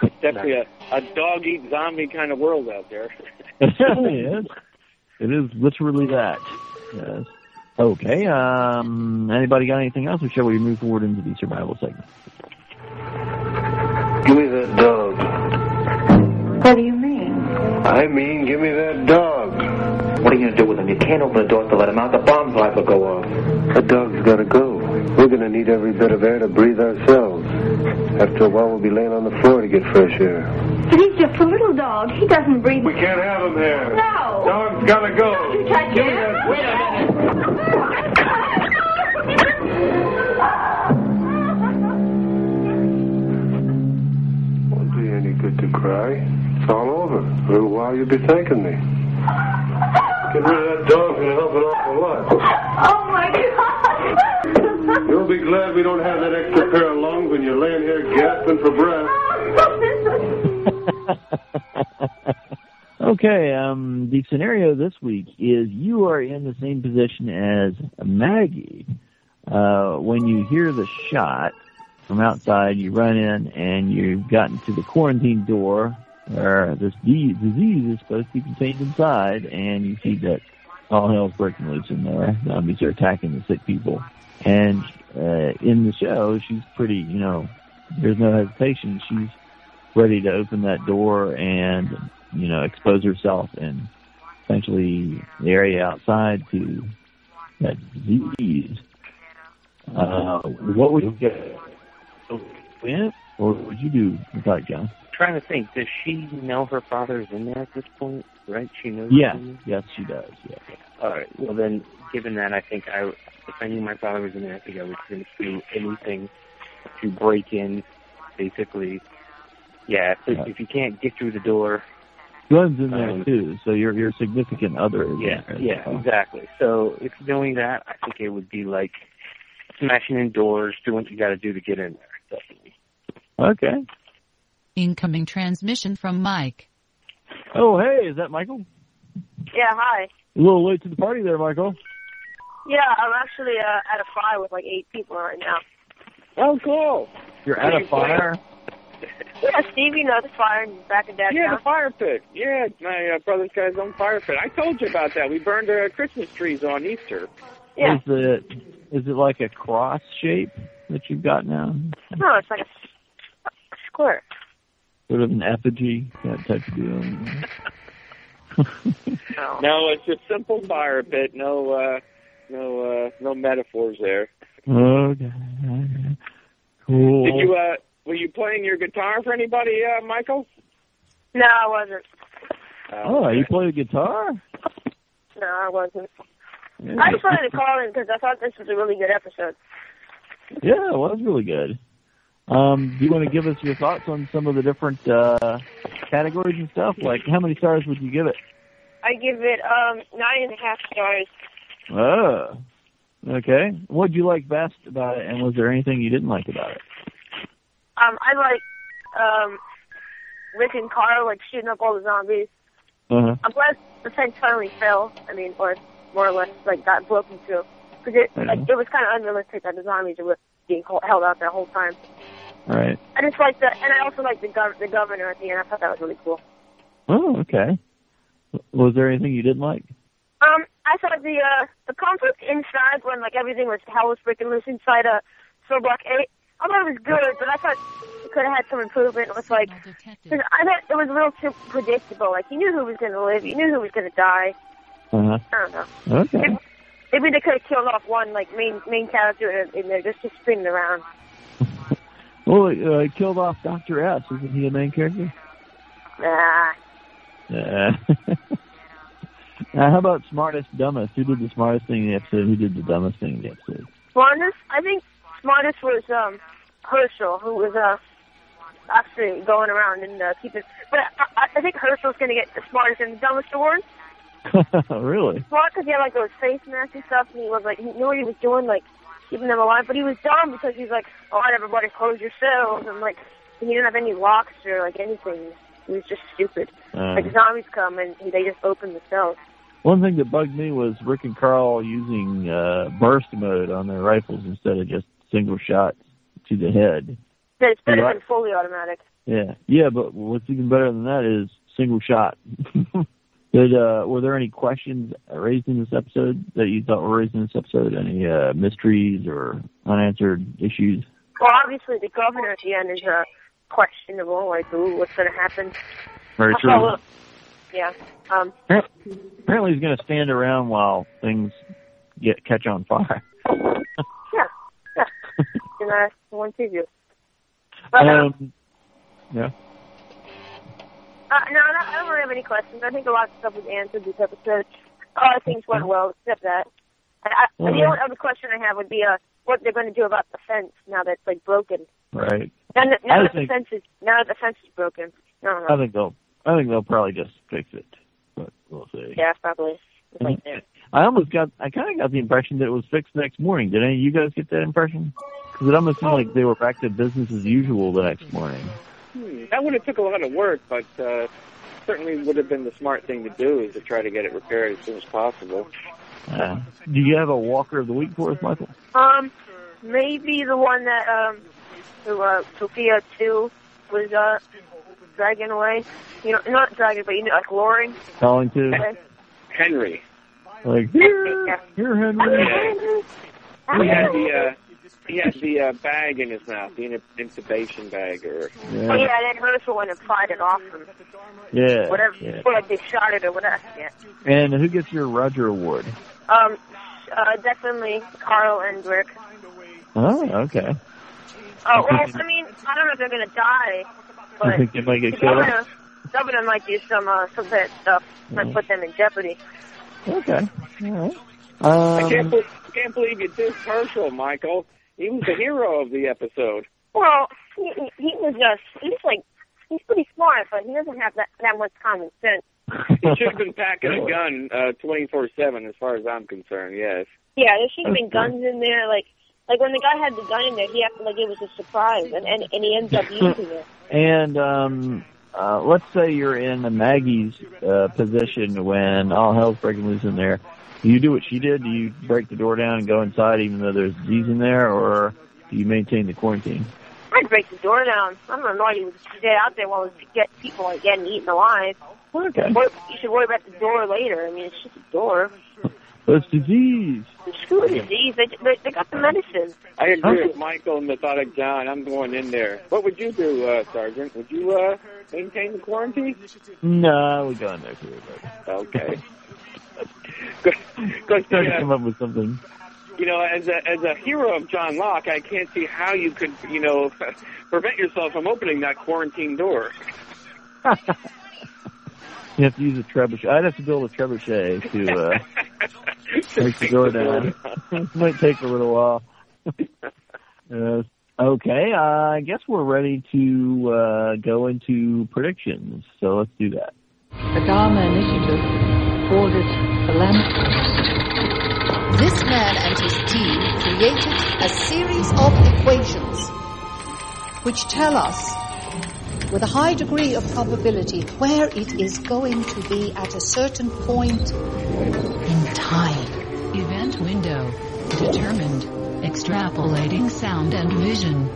Speaker 11: It's definitely a dog-eat zombie kind of world out there.
Speaker 7: It is literally that. Yes. Okay, anybody got anything else, or shall we move forward into the survival segment?
Speaker 4: Give me that dog.
Speaker 5: What do you mean?
Speaker 4: I mean, give me that dog.
Speaker 15: What are you going to do with him? You can't open the door to let him out. The bomb's liable to go off.
Speaker 4: The dog's got to go. We're going to need every bit of air to breathe ourselves. After a while, we'll be laying on the floor to get fresh air.
Speaker 5: But he's just a little dog. He doesn't breathe.
Speaker 4: We can't have him here.
Speaker 5: No.
Speaker 4: Dog's got to go.
Speaker 5: Don't you touch him.
Speaker 15: Wait a minute.
Speaker 4: Won't do you any good to cry. It's all over. In a little while, you'll be thanking me. Get rid of that dog and help an awful lot.
Speaker 5: Oh, my God.
Speaker 4: You'll be glad we don't have that extra pair of lungs when you're laying here gasping for breath.
Speaker 7: Okay, the scenario this week is you are in the same position as Maggie. When you hear the shot from outside, you run in and you've gotten to the quarantine door where this disease is supposed to be contained inside, and you see that all hell's breaking loose in there. Zombies are attacking the sick people. And in the show, she's pretty, there's no hesitation. She's ready to open that door and, expose herself and essentially the area outside to that disease. What would you get? Or what would you do with that, John?
Speaker 10: Trying to think, does she know her father's in there at this point? Right? She knows.
Speaker 7: Yes, she does. Yeah.
Speaker 10: All right. Well, then, given that, I think if I knew my father was in there, I think I would do anything to break in. Basically, if you can't get through the door,
Speaker 7: Glenn's in there too, so your significant other is
Speaker 10: Yeah,
Speaker 7: there.
Speaker 10: yeah, exactly. So if you're doing that, I think it would be like smashing in doors, doing what you got to do to get in there. Definitely.
Speaker 7: Okay.
Speaker 1: Incoming transmission from Mike.
Speaker 7: Oh, hey, is that Michael?
Speaker 16: Yeah, hi.
Speaker 7: A little late to the party there, Michael.
Speaker 16: Yeah, I'm actually at a fire with like 8 people right now.
Speaker 11: Oh, cool.
Speaker 7: You're at a fire?
Speaker 16: Yeah, Steve, you know the fire back in Dad's
Speaker 11: Yeah,
Speaker 16: house.
Speaker 11: the fire pit. Yeah, my brother's got his own fire pit. I told you about that. We burned Christmas trees on Easter.
Speaker 16: Yeah.
Speaker 7: Is it like a cross shape that you've got now?
Speaker 16: No, it's like a square.
Speaker 7: Sort of an effigy, that type of deal.
Speaker 11: No, it's a simple fire pit. No metaphors there.
Speaker 7: Okay. Cool.
Speaker 11: Did you were you playing your guitar for anybody, Michael?
Speaker 16: No, I wasn't.
Speaker 7: Oh, you play the guitar?
Speaker 16: No, I wasn't.
Speaker 7: Yeah.
Speaker 16: I just wanted to call in because I thought this was a really good episode.
Speaker 7: Yeah, it was really good. Do you want to give us your thoughts on some of the different categories and stuff? Like, how many stars would you give it?
Speaker 16: I give it 9.5 stars.
Speaker 7: Oh, okay. What did you like best about it, and was there anything you didn't like about it?
Speaker 16: I like Rick and Carl like shooting up all the zombies.
Speaker 7: Uh-huh.
Speaker 16: I'm glad the fence finally fell. I mean, or more or less like got broken through because it was kind of unrealistic that the zombies were being held out the whole time.
Speaker 7: All right.
Speaker 16: I just like that, and I also like the governor at the end. I thought that was really cool.
Speaker 7: Oh, okay. Was there anything you didn't like?
Speaker 16: I thought the conflict inside when like everything was hell was breaking loose inside Cell Block 8. I thought it was good, but I thought it could have had some improvement with like, cause I thought it was a little too predictable. Like you knew who was going to live, you knew who was going to die.
Speaker 7: Uh-huh.
Speaker 16: I don't know.
Speaker 7: Okay.
Speaker 16: Maybe they could have killed off one like main character and they're just spinning around.
Speaker 7: Well, it killed off Dr. S. Isn't he a main character?
Speaker 16: Nah.
Speaker 7: Now, how about smartest, dumbest? Who did the smartest thing in the episode? Who did the dumbest thing in the episode?
Speaker 16: Smartest? I think smartest was Herschel, who was actually going around and keeping. But I think Herschel's going to get the smartest and the dumbest award.
Speaker 7: Really?
Speaker 16: Smart because he had like those face masks and stuff, and he was like, he knew what he was doing, like keeping them alive. But he was dumb because he's like, all right, everybody, close your cells, and like he didn't have any locks or like anything. He was just stupid. Like zombies come and they just open the cells.
Speaker 7: One thing that bugged me was Rick and Carl using burst mode on their rifles instead of just single shots to the head.
Speaker 16: It's better than fully automatic.
Speaker 7: Yeah, but what's even better than that is single shot. Were there any questions raised in this episode that you thought were raised in this episode? Any mysteries or unanswered issues?
Speaker 16: Well, obviously the governor at the end is questionable. Like, ooh, what's going to happen?
Speaker 7: Very true.
Speaker 16: Yeah.
Speaker 7: Apparently he's going to stand around while things catch on fire.
Speaker 16: Yeah. In one preview.
Speaker 7: Yeah.
Speaker 16: No, I don't really have any questions. I think a lot of stuff was answered this episode. A lot of things went well, except that. The only other question I have would be what they're going to do about the fence now that it's like broken.
Speaker 7: Right.
Speaker 16: Now that the fence is broken. No.
Speaker 7: I think they'll probably just fix it, but we'll see.
Speaker 16: Yeah, probably. It's like there.
Speaker 7: I kind of got the impression that it was fixed the next morning. Did any of you guys get that impression? Because it almost seemed like they were back to business as usual the next morning.
Speaker 11: That would have took a lot of work, but certainly would have been the smart thing to do is to try to get it repaired as soon as possible.
Speaker 7: Do you have a Walker of the Week for us, Michael?
Speaker 16: Maybe the one that Sophia 2 was dragging away. You know, not dragging, but like luring.
Speaker 7: Calling to?
Speaker 11: Henry.
Speaker 7: Like, here, Henry.
Speaker 11: He had the bag in his mouth, the intubation bag, or.
Speaker 16: Yeah. Oh yeah, then Herschel went and pried it off him.
Speaker 7: Yeah.
Speaker 16: Whatever, or like they shot it or whatever. Yeah.
Speaker 7: And who gets your Roger Award?
Speaker 16: Definitely Carl and Rick.
Speaker 7: Oh, okay.
Speaker 16: Oh, well, I mean, I don't know if they're gonna die, but
Speaker 7: you think they might get killed?
Speaker 16: Governor might do some bad stuff, might put them in jeopardy.
Speaker 7: Okay. All right.
Speaker 11: I can't believe you dissed Herschel, Michael. He was the hero of the episode.
Speaker 16: Well, he was he's pretty smart, but he doesn't have that much common sense.
Speaker 11: He should have been packing a gun 24/7, as far as I'm concerned. Yes.
Speaker 16: Yeah, there should have been guns in there. Like when the guy had the gun in there, he acted like it was a surprise, and he ends up using it.
Speaker 7: And let's say you're in Maggie's position when all hell's breaking loose in there. Do you do what she did? Do you break the door down and go inside even though there's disease in there, or do you maintain the quarantine?
Speaker 16: I'd break the door down. I don't know why you would stay out there while people are getting eaten alive.
Speaker 7: Okay.
Speaker 16: You should worry about the door later. I mean, it's just a door.
Speaker 7: But it's disease.
Speaker 16: Screw the disease. They got the medicine.
Speaker 11: I agree with Michael and Methodic John. I'm going in there. What would you do, Sergeant? Would you maintain the quarantine?
Speaker 7: No, we go in there too.
Speaker 11: Okay.
Speaker 7: Try to come up with something.
Speaker 11: You know, as a hero of John Locke, I can't see how you could, prevent yourself from opening that quarantine door.
Speaker 7: You have to use a trebuchet. I'd have to build a trebuchet to break the door down. It might take a little while. Okay, I guess we're ready to go into predictions. So let's do that.
Speaker 17: The Dharma Initiative called it the lamp.
Speaker 18: This man and his team created a series of equations which tell us with a high degree of probability where it is going to be at a certain point in time.
Speaker 1: Event window determined. Extrapolating sound and vision.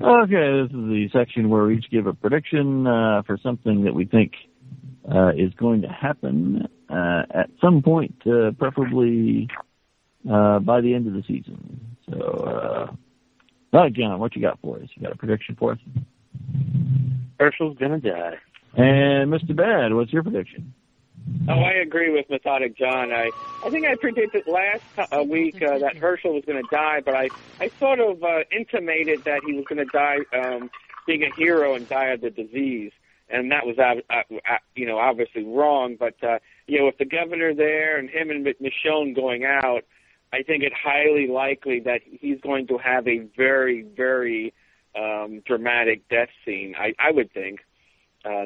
Speaker 7: Okay, this is the section where we each give a prediction for something that we think is going to happen at some point, preferably by the end of the season. So, John, what you got for us? You got a prediction for us?
Speaker 10: Herschel's gonna die.
Speaker 7: And Mr. Bad, what's your prediction?
Speaker 11: Oh, I agree with Methodic John. I think I predicted last week that Herschel was going to die, but I sort of intimated that he was going to die being a hero and die of the disease, and that was obviously wrong. But with the governor there and him and Michonne going out, I think it's highly likely that he's going to have a very, very dramatic death scene. I would think.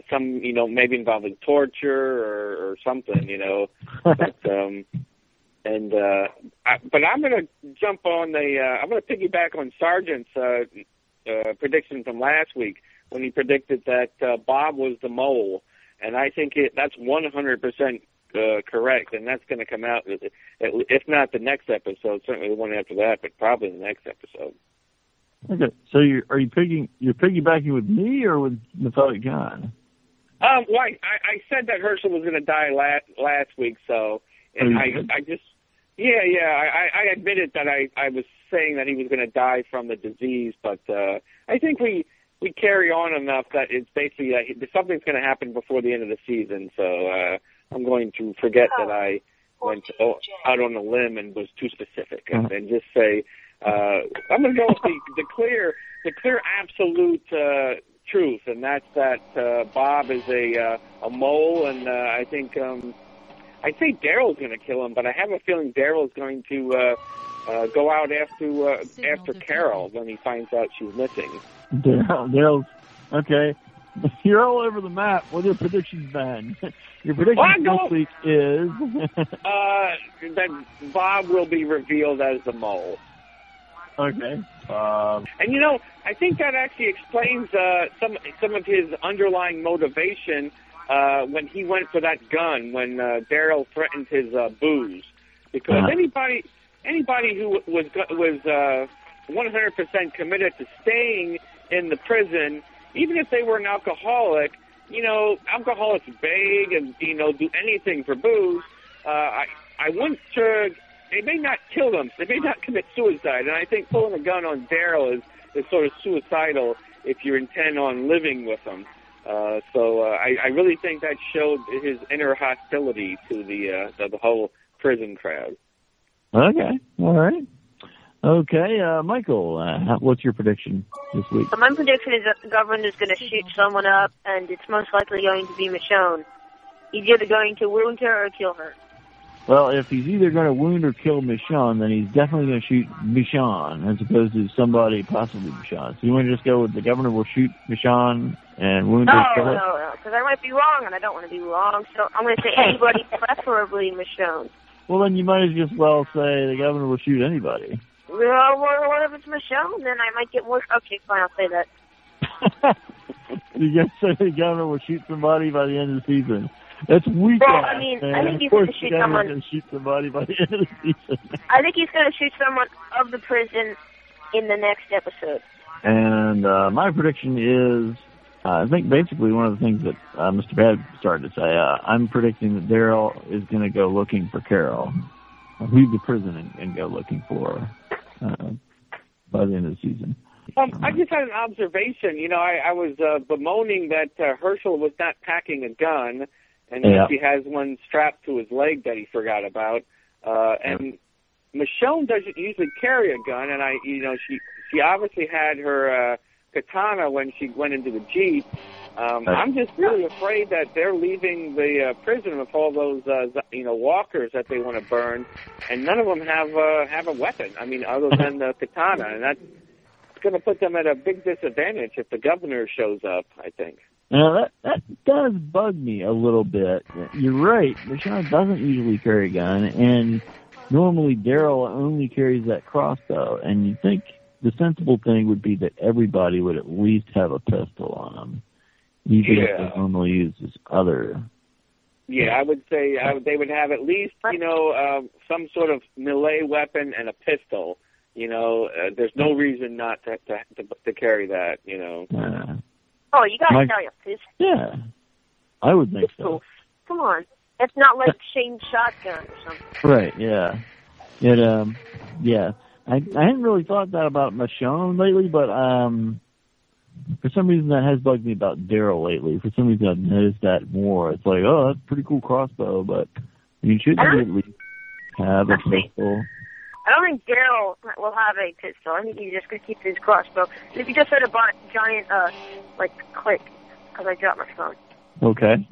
Speaker 11: Some, maybe involving torture or something, but I'm going to jump on I'm going to piggyback on Sergeant's prediction from last week when he predicted that Bob was the mole, and I think that's 100% correct, and that's going to come out, if not the next episode, certainly the one after that, but probably the next episode.
Speaker 7: Okay, so you're piggybacking with me or with Methodic John?
Speaker 11: Well, I said that Herschel was going to die last week, so and I admitted that I was saying that he was going to die from the disease, but I think we carry on enough that it's basically something's going to happen before the end of the season. So I'm going to forget that I went out on a limb and was too specific, and just say. I'm going to go with the clear absolute truth, and that's that Bob is a mole, and I think I'd say Daryl's going to kill him, but I have a feeling Daryl's going to go out after Carol when he finds out she's missing.
Speaker 7: Daryl's okay. You're all over the map. What are your predictions, Ben? Your prediction this week is
Speaker 11: that Bob will be revealed as the mole.
Speaker 7: Okay.
Speaker 11: And I think that actually explains some of his underlying motivation when he went for that gun when Daryl threatened his booze, because anybody who was 100% committed to staying in the prison, even if they were an alcoholic, alcoholics beg and do anything for booze. I wouldn't. They may not kill them. They may not commit suicide. And I think pulling a gun on Daryl is sort of suicidal if you intend on living with him. So I really think that showed his inner hostility to the whole prison crowd.
Speaker 7: Okay. All right. Okay. Michael, what's your prediction this week?
Speaker 16: My prediction is that the government is going to shoot someone up, and it's most likely going to be Michonne. He's either going to wound her or kill her.
Speaker 7: Well, if he's either going to wound or kill Michonne, then he's definitely going to shoot Michonne as opposed to somebody possibly Michonne. So you want to just go with the governor will shoot Michonne and wound or kill her?
Speaker 16: No, because I might be wrong, and I don't want to be wrong. So I'm going to say anybody, preferably Michonne.
Speaker 7: Well, then you might as just well say the governor will shoot anybody.
Speaker 16: Well, what if it's Michonne? Then I might get more... Okay, fine, I'll say that.
Speaker 7: You guys say the governor will shoot somebody by the end of the season. That's weak.
Speaker 16: Well, I mean, I think he's going to shoot someone.
Speaker 7: Going to shoot somebody by the end of the season.
Speaker 16: I think he's going to shoot someone of the prison in the next episode.
Speaker 7: And my prediction is, I think basically one of the things that Mr. Bad started to say, I'm predicting that Daryl is going to go looking for Carol, leave the prison and go looking for her by the end of the season.
Speaker 11: I just had an observation. You know, I was bemoaning that Herschel was not packing a gun, and that he has one strapped to his leg that he forgot about. And Michonne doesn't usually carry a gun, and she obviously had her katana when she went into the Jeep. I'm just really afraid that they're leaving the prison with all those walkers that they want to burn, and none of them have a weapon. I mean, other than the katana, and that's going to put them at a big disadvantage if the governor shows up, I think.
Speaker 7: Now, that does bug me a little bit. You're right. Michonne doesn't usually carry a gun, and normally Daryl only carries that crossbow. And you think the sensible thing would be that everybody would at least have a pistol on them, even if they normally use this other.
Speaker 11: Yeah, I would say they would have at least, some sort of melee weapon and a pistol. There's no reason not to carry that,
Speaker 16: Oh, you got to carry a pistol.
Speaker 7: Yeah, I would think so.
Speaker 16: Come on. It's not like Shane's shotgun or something.
Speaker 7: Right, yeah. I hadn't really thought that about Michonne lately, but for some reason that has bugged me about Daryl lately. For some reason I've noticed that more. It's like, oh, that's a pretty cool crossbow, but you shouldn't at least have a pistol.
Speaker 16: I don't think Daryl will have a pistol. I think he's just going to keep his crossbow. And if you just heard a giant, click, because I dropped my phone.
Speaker 7: Okay.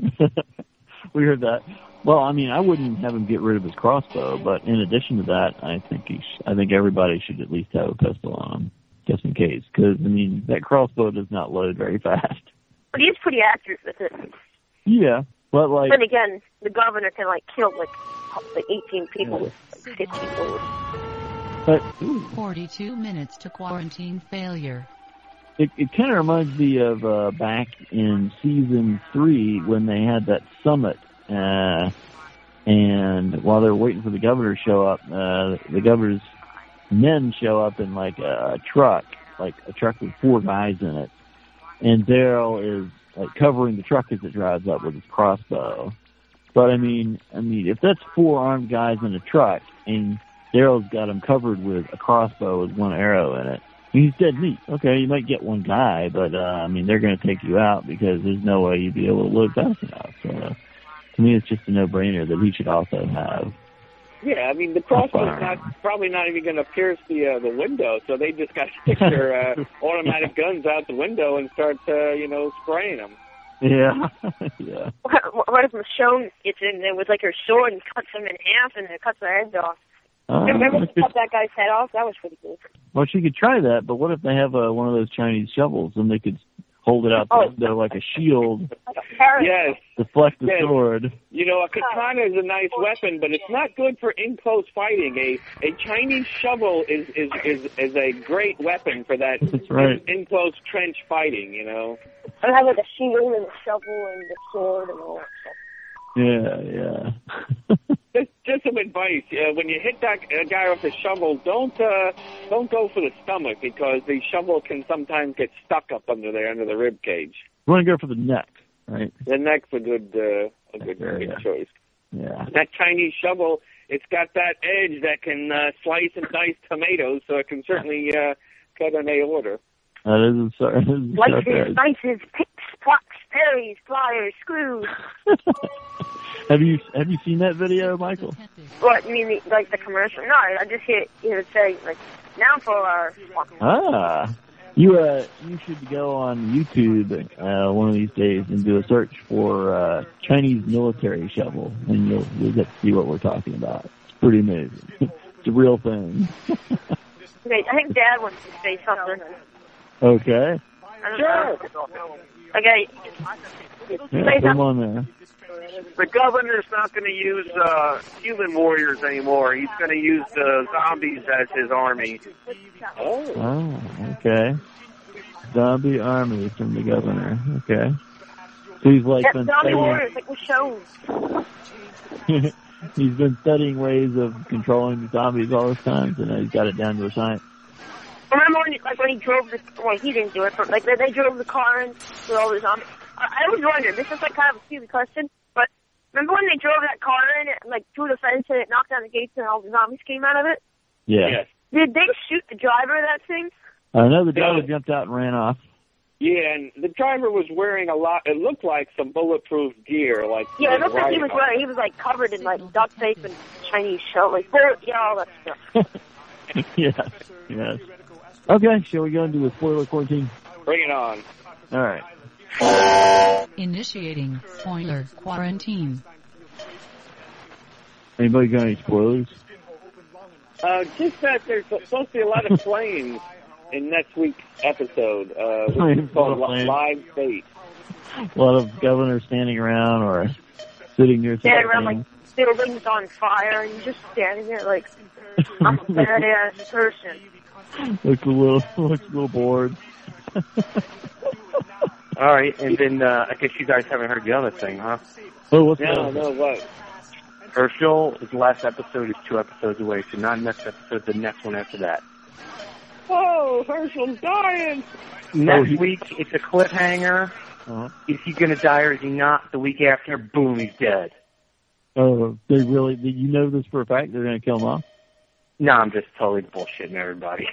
Speaker 7: We heard that. Well, I mean, I wouldn't have him get rid of his crossbow, but in addition to that, I think everybody should at least have a pistol on him, just in case. Because, I mean, that crossbow does not load very fast.
Speaker 16: But he's pretty accurate with it.
Speaker 7: Yeah, but like...
Speaker 16: Then again, the governor can, kill, 18 people with 15 bullets.
Speaker 7: But
Speaker 1: 42 minutes to quarantine failure.
Speaker 7: It kind of reminds me of back in season 3 when they had that summit, and while they were waiting for the governor to show up, the governor's men show up in a truck with 4 guys in it, and Daryl is covering the truck as it drives up with his crossbow. But I mean, if that's 4 armed guys in a truck, and Daryl's got him covered with a crossbow with 1 arrow in it, he's dead meat. Okay, you might get 1 guy, but they're going to take you out because there's no way you'd be able to load fast enough. So to me, it's just a no-brainer that he should also have.
Speaker 11: Yeah, I mean, the crossbow's probably not even going to pierce the window, so they just got to stick their automatic guns out the window and start, spraying them.
Speaker 7: Yeah, yeah.
Speaker 16: What if Michonne gets in there with her sword and cuts them in half and then cuts their heads off? Remember she cut that guy's head off? That was pretty cool.
Speaker 7: Well, she could try that, but what if they have one of those Chinese shovels and they could hold it out the window like a shield?
Speaker 11: Yes.
Speaker 7: Deflect the sword.
Speaker 11: A katana is a nice weapon, but it's not good for in-close fighting. A Chinese shovel is a great weapon for that.
Speaker 7: That's right.
Speaker 11: In-close trench fighting,
Speaker 16: I have a shield and a shovel and the sword and all that stuff.
Speaker 7: Yeah.
Speaker 11: Just some advice. When you hit that guy with the shovel, don't go for the stomach because the shovel can sometimes get stuck up under the rib cage.
Speaker 7: You want to go for the neck, right?
Speaker 11: The neck's a good choice.
Speaker 7: Yeah.
Speaker 11: That Chinese shovel, it's got that edge that can slice and dice tomatoes, so it can certainly cut an aorta.
Speaker 7: That is
Speaker 16: slices, dices, picks, plucks, berries, pliers, screws.
Speaker 7: Have you seen that video, Michael?
Speaker 16: What, you mean the commercial? No, I just hear it say, now for our...
Speaker 7: You should go on YouTube one of these days and do a search for Chinese military shovel, and you'll get to see what we're talking about. It's pretty amazing. It's a real thing.
Speaker 16: Okay, I think Dad wants to say something.
Speaker 7: Okay.
Speaker 11: Sure.
Speaker 16: Okay.
Speaker 7: Yeah, come on there.
Speaker 10: The governor's not going to use human warriors anymore. He's going to use zombies as his army.
Speaker 7: Oh, okay. Zombie army from the governor. Okay. So he's like been
Speaker 16: zombie warriors, like with shows.
Speaker 7: He's been studying ways of controlling the zombies all this time, so now he's got it down to a science.
Speaker 16: Remember when he drove the, well, he didn't do it, but like they drove the car in with all the zombies. I was wondering, this is like kind of a stupid question, but remember when they drove that car in, like through the fence and it knocked down the gates and all the zombies came out of it?
Speaker 7: Yeah.
Speaker 11: Yes.
Speaker 16: Did they shoot the driver of that thing?
Speaker 7: I know the driver jumped out and ran off.
Speaker 11: Yeah, and the driver was wearing a lot. It looked like some bulletproof gear, like
Speaker 16: yeah, it looked like he was wearing. He was like covered in like duct tape and Chinese shell, like all that stuff.
Speaker 7: Yes. Okay, shall we go into the spoiler quarantine?
Speaker 11: Bring it on.
Speaker 7: All right.
Speaker 1: Initiating spoiler quarantine.
Speaker 7: Anybody got any spoilers?
Speaker 11: Just that there's supposed to be a lot of flames in next week's episode, which is called Live Bait.
Speaker 7: A lot of governors standing around or sitting near something.
Speaker 16: Standing around like buildings on fire, and you're just standing there like, I'm a badass person.
Speaker 7: Looks a little bored.
Speaker 10: All right, and then I guess you guys haven't heard the other thing, huh?
Speaker 7: Oh, what's
Speaker 11: No, what?
Speaker 10: Herschel, his last episode is 2 episodes away, so not next episode, the next one after that.
Speaker 11: Oh, Herschel's dying!
Speaker 10: Next week, it's a cliffhanger. Is he going to die or is he not? The week after, boom, he's dead.
Speaker 7: Oh, they really? Did you know this for a fact? They're going to kill him off?
Speaker 10: No, I'm just totally bullshitting everybody.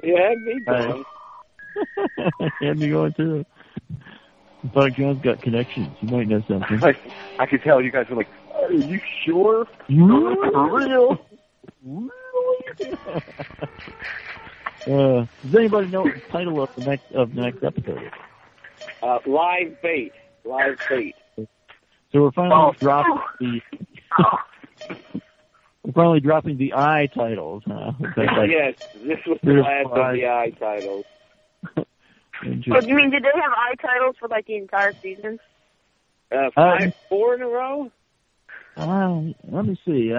Speaker 11: Yeah, me going.
Speaker 7: Had me going too. Buck Jones got connections. You might know something.
Speaker 10: I could tell you guys were like, are you sure?
Speaker 7: For real? Really? Does anybody know what the title of the next episode is?
Speaker 11: Live Bait. Live Bait.
Speaker 7: So we're finally dropping the I titles, huh?
Speaker 11: Yes, this was the last of the I titles.
Speaker 16: Oh, you mean, did they have I titles for like the entire season?
Speaker 11: 4 in a row?
Speaker 7: Let me see.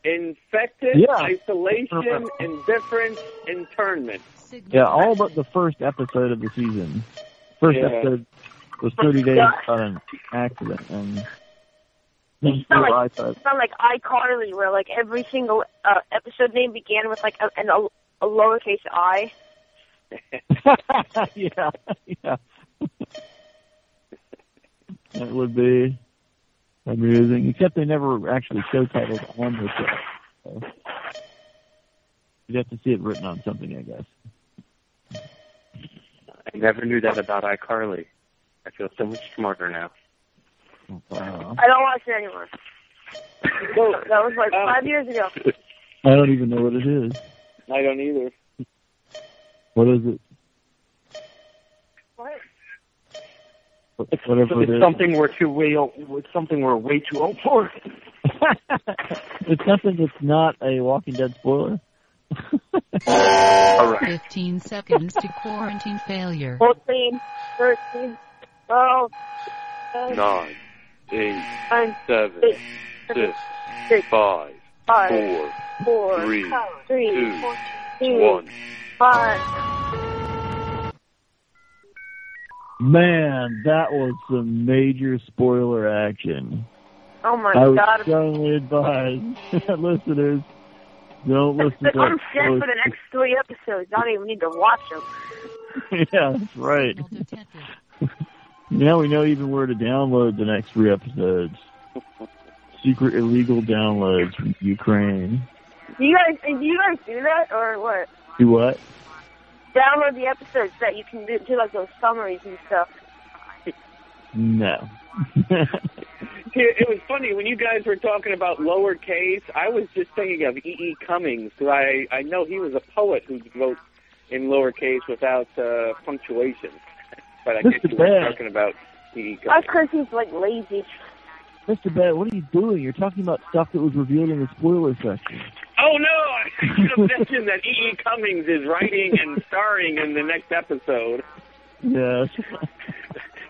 Speaker 11: Infected, Isolation, Indifference, Internment.
Speaker 7: Yeah, all but the first episode of the season. First episode was 30 days on an accident, and
Speaker 16: it's not like iCarly, where like every single episode name began with like a lowercase I.
Speaker 7: Yeah. That would be amusing, except they never actually show titles on the show. So you'd have to see it written on something, I guess.
Speaker 10: I never knew that about iCarly. I feel so much smarter now.
Speaker 7: Wow.
Speaker 16: I don't watch it anymore. That was like 5 years ago.
Speaker 7: I don't even know what it is.
Speaker 11: I don't either.
Speaker 7: What is it?
Speaker 16: What?
Speaker 7: Whatever it is.
Speaker 10: Something we're way too old for.
Speaker 7: It's something that's not a Walking Dead spoiler.
Speaker 10: All right.
Speaker 1: 15 seconds to quarantine failure.
Speaker 16: 14, 13, 12,
Speaker 14: 9, 8,
Speaker 16: 9,
Speaker 14: 7, 6, 5, 4, 3, 2, 1.
Speaker 16: 5.
Speaker 7: Man, that was some major spoiler action.
Speaker 16: Oh my
Speaker 7: I would
Speaker 16: God.
Speaker 7: strongly advise listeners, don't listen to
Speaker 16: I'm set for the next 3 episodes. I don't even need to watch them.
Speaker 7: Yeah, that's right. Now we know even where to download the next 3 episodes. Secret illegal downloads from Ukraine.
Speaker 16: Do you guys do that, or what?
Speaker 7: Do what?
Speaker 16: Download the episodes that you can do like those summaries and stuff.
Speaker 7: No.
Speaker 11: It was funny, when you guys were talking about lowercase, I was just thinking of E.E. Cummings, because I know he was a poet who wrote in lowercase without punctuation. But I guess you were talking about E.E. Cummings.
Speaker 16: That's because he's, like, lazy.
Speaker 7: Mr. Bennett, what are you doing? You're talking about stuff that was revealed in the spoiler section.
Speaker 11: Oh, no! I should have mentioned that E.E. Cummings is writing and starring in the next episode.
Speaker 7: Yes.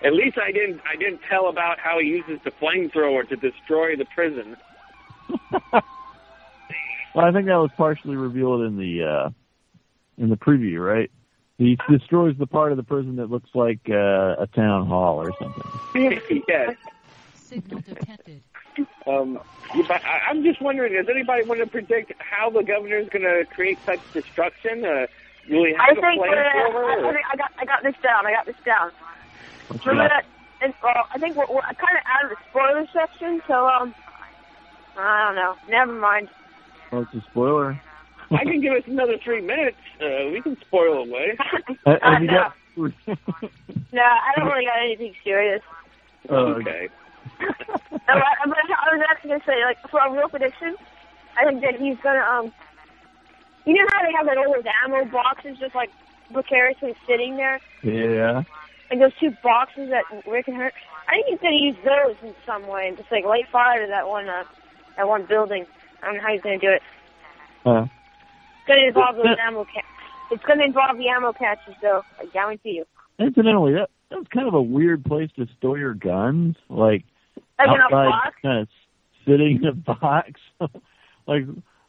Speaker 11: At least I didn't tell about how he uses the flamethrower to destroy the prison.
Speaker 7: Well, I think that was partially revealed in the preview, right? He destroys the part of the prison that looks like a town hall or something.
Speaker 11: Yes.
Speaker 1: Signal detected.
Speaker 11: I'm just wondering, does anybody want to predict how the governor's going to create such destruction? Will he have a flamethrower?
Speaker 16: I got this down. Remember that? And, I think we're kind of out of the spoiler section, so I don't know. Never mind.
Speaker 7: Oh, it's a spoiler.
Speaker 11: I can give us another 3 minutes. We can spoil away.
Speaker 16: No, I don't really got anything serious.
Speaker 11: Okay.
Speaker 16: I was actually going to say, like, for a real prediction, I think that he's going to, you know how they have, like, all those ammo boxes just, like, precariously sitting there?
Speaker 7: Yeah.
Speaker 16: And those 2 boxes that Rick and Hurt, I think he's going to use those in some way and just, like, light fire to that one building. I don't know how he's going to do it. It's going to involve those ammo It's going to involve the ammo catches, though. I guarantee you.
Speaker 7: Incidentally, that was kind of a weird place to store your guns. Like
Speaker 16: in a
Speaker 7: outside,
Speaker 16: box?
Speaker 7: kind of sitting in a box. Like,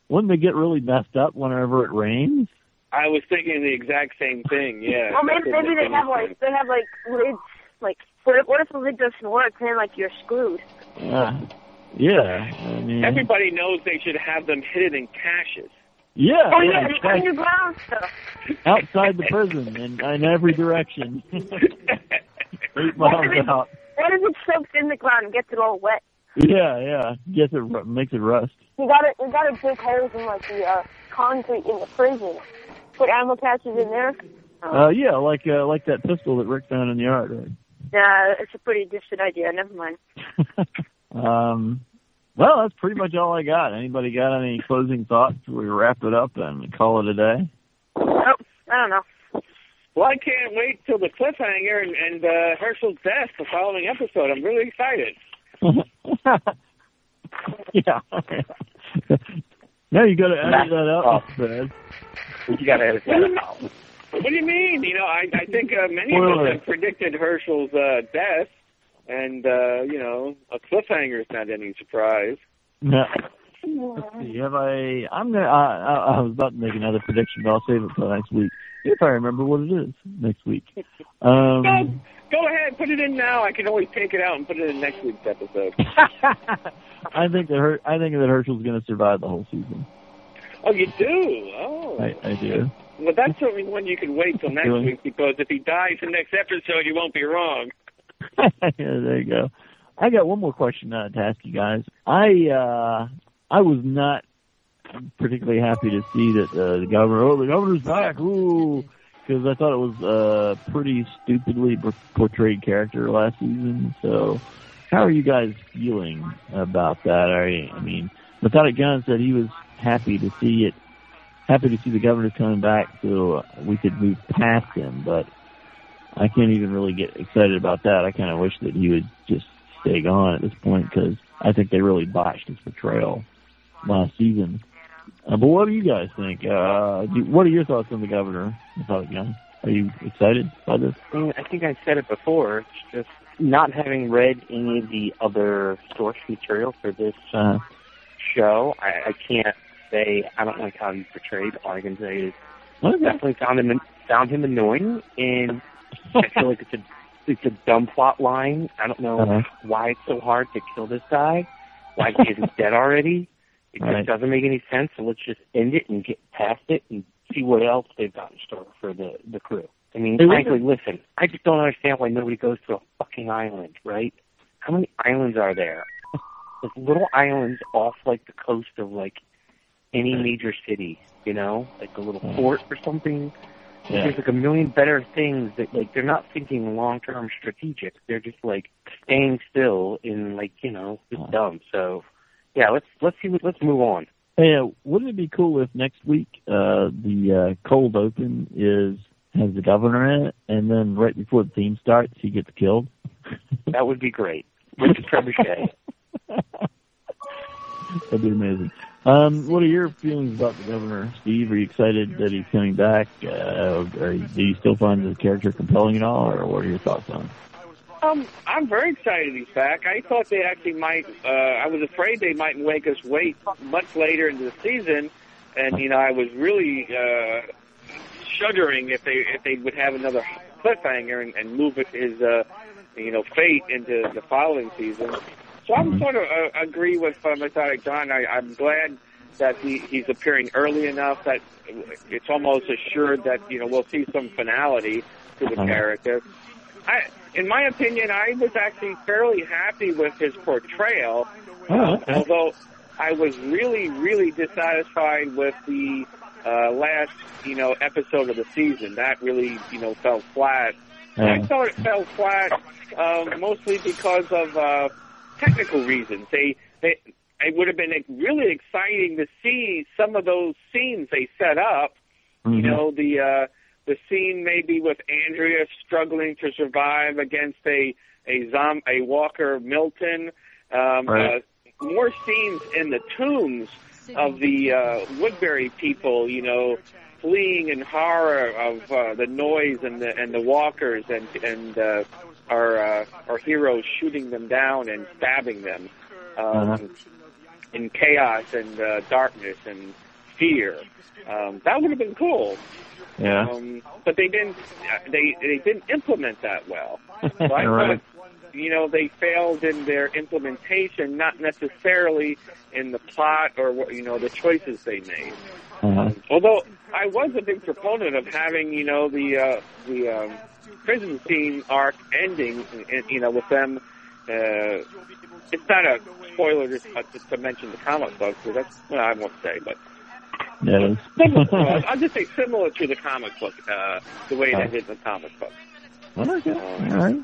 Speaker 7: wouldn't they get really messed up whenever it rains?
Speaker 11: I was thinking the exact same thing, yeah.
Speaker 16: Well, maybe they have lids, like, what if the lid doesn't work, then, like, you're screwed?
Speaker 7: Yeah, I mean...
Speaker 11: Everybody knows they should have them hidden in caches.
Speaker 7: Yeah.
Speaker 16: Oh, yeah, the underground stuff.
Speaker 7: Outside the prison, in every direction. 8 miles out.
Speaker 16: What if it soaks in the ground and gets it all wet?
Speaker 7: Yeah. Makes it rust.
Speaker 16: We gotta dig holes in, like, the concrete in the prison. Put ammo catches in there.
Speaker 7: Yeah, like that pistol that Rick found in the yard, right?
Speaker 16: Yeah, it's a pretty distant idea. Never mind.
Speaker 7: Well, that's pretty much all I got. Anybody got any closing thoughts before we wrap it up and call it a day?
Speaker 16: Nope, I don't know.
Speaker 11: Well, I can't wait till the cliffhanger and Herschel's death, the following episode. I'm really excited.
Speaker 7: Yeah. Now you got to edit that out, man.
Speaker 10: You got to edit that out.
Speaker 11: What do you mean? You know, I think many of us have predicted Herschel's death, and a cliffhanger is not any surprise.
Speaker 7: No. Let's see. I was about to make another prediction, but I'll save it for next week if I remember what it is next week.
Speaker 11: Go ahead, put it in now. I can always take it out and put it in next week's episode.
Speaker 7: I think that Herschel's going to survive the whole season.
Speaker 11: Oh, you do? Oh,
Speaker 7: I do.
Speaker 11: Well, that's certainly one you can wait till next week, because if he dies in the next episode, you won't be wrong.
Speaker 7: Yeah, there you go. I got one more question to ask you guys. I was not particularly happy to see that the governor's back, ooh, because I thought it was a pretty stupidly portrayed character last season. So, how are you guys feeling about that? I mean, Without a Gun said he was happy to see the governor coming back so we could move past him, but I can't even really get excited about that. I kind of wish that he would just stay gone at this point, because I think they really botched his portrayal last season. But what do you guys think? What are your thoughts on the governor without a gun? Are you excited by this?
Speaker 10: I think I said it before. It's just not having read any of the other source material for this show. I can't say I don't like how he's portrayed. All I can say is definitely found him annoying, and I feel like it's a dumb plot line. I don't know why it's so hard to kill this guy. Why he isn't dead already. It just doesn't make any sense, so let's just end it and get past it and see what else they've got in store for the crew. I mean, frankly, listen, I just don't understand why nobody goes to a fucking island, right? How many islands are there? There's little islands off, like, the coast of, like, any major city, you know? Like a little port or something.
Speaker 7: Yeah.
Speaker 10: There's like a million better things that like they're not thinking long-term strategic. They're just like staying still in like just dumb. So yeah, let's move on.
Speaker 7: Hey, wouldn't it be cool if next week the cold open has the governor in it, and then right before the theme starts, he gets killed?
Speaker 10: That would be great. With the trebuchet.
Speaker 7: That'd be amazing. What are your feelings about the governor, Steve? Are you excited that he's coming back? Do you still find the character compelling at all, or what are your thoughts on it?
Speaker 11: I'm very excited he's back. I thought they actually might. I was afraid they might make us wait much later into the season, and I was really shuddering if they would have another cliffhanger and move his fate into the following season. So I'm sort of agree with Methodic John. I'm glad that he's appearing early enough that it's almost assured that we'll see some finality to the character. In my opinion, I was actually fairly happy with his portrayal, although I was really, really dissatisfied with the last, episode of the season. That really, fell flat. I thought it fell flat mostly because of technical reasons. It would have been really exciting to see some of those scenes they set up. Mm-hmm. The scene maybe with Andrea struggling to survive against a Walker Milton.
Speaker 7: Right.
Speaker 11: More scenes in the tombs of the Woodbury people, fleeing in horror of the noise and the walkers and our heroes shooting them down and stabbing them in chaos and darkness and fear. That would have been cool.
Speaker 7: Yeah.
Speaker 11: But they didn't. They didn't implement that well. So I
Speaker 7: right.
Speaker 11: thought, they failed in their implementation, not necessarily in the plot or the choices they made. Although I was a big proponent of having the prison scene arc ending, with them. It's not a spoiler to mention the comic book, so that's I won't say, but.
Speaker 7: Yes.
Speaker 11: I'll just say similar to the comic book, the way they did the comic book.
Speaker 7: Okay. All right.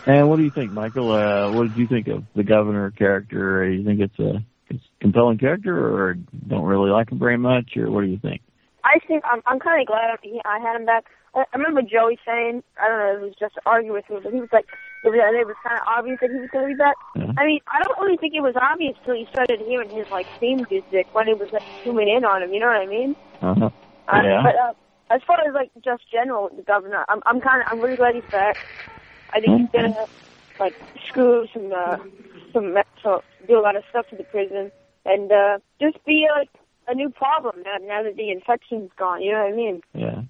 Speaker 7: And what do you think, Michael? What did you think of the governor character? You think it's a compelling character, or don't really like him very much, or what do you think?
Speaker 16: I think I'm kind of glad I had him back. I remember Joey saying, I don't know, it was just to argue with me, but he was like, it was kind of obvious that he was going to be back.
Speaker 7: Yeah.
Speaker 16: I mean, I don't really think it was obvious till you started hearing his theme music when it was zooming in on him. You know what I mean?
Speaker 7: Yeah.
Speaker 16: But as far as just general the governor, I'm really glad he's back. I think he's gonna screw do a lot of stuff to the prison and just be a new problem now that the infection's gone. You know what I mean?
Speaker 7: Yeah.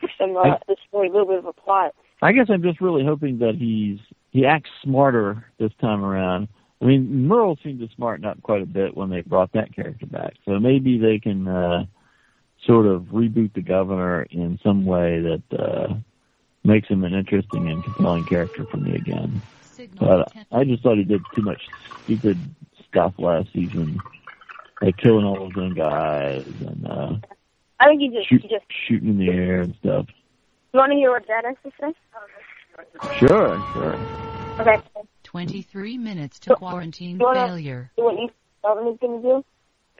Speaker 16: This story, a little bit of a plot.
Speaker 7: I guess I'm just really hoping that he acts smarter this time around. I mean, Merle seemed to smarten up quite a bit when they brought that character back. So maybe they can sort of reboot the governor in some way that makes him an interesting and compelling character for me again. But I just thought he did too much stupid stuff last season, like killing all those young guys and
Speaker 16: I think he just
Speaker 7: shooting in the air and stuff.
Speaker 16: You want to hear what Dad has to say?
Speaker 7: Sure.
Speaker 16: Okay.
Speaker 1: 23 minutes to quarantine failure.
Speaker 16: What the governor's going to do?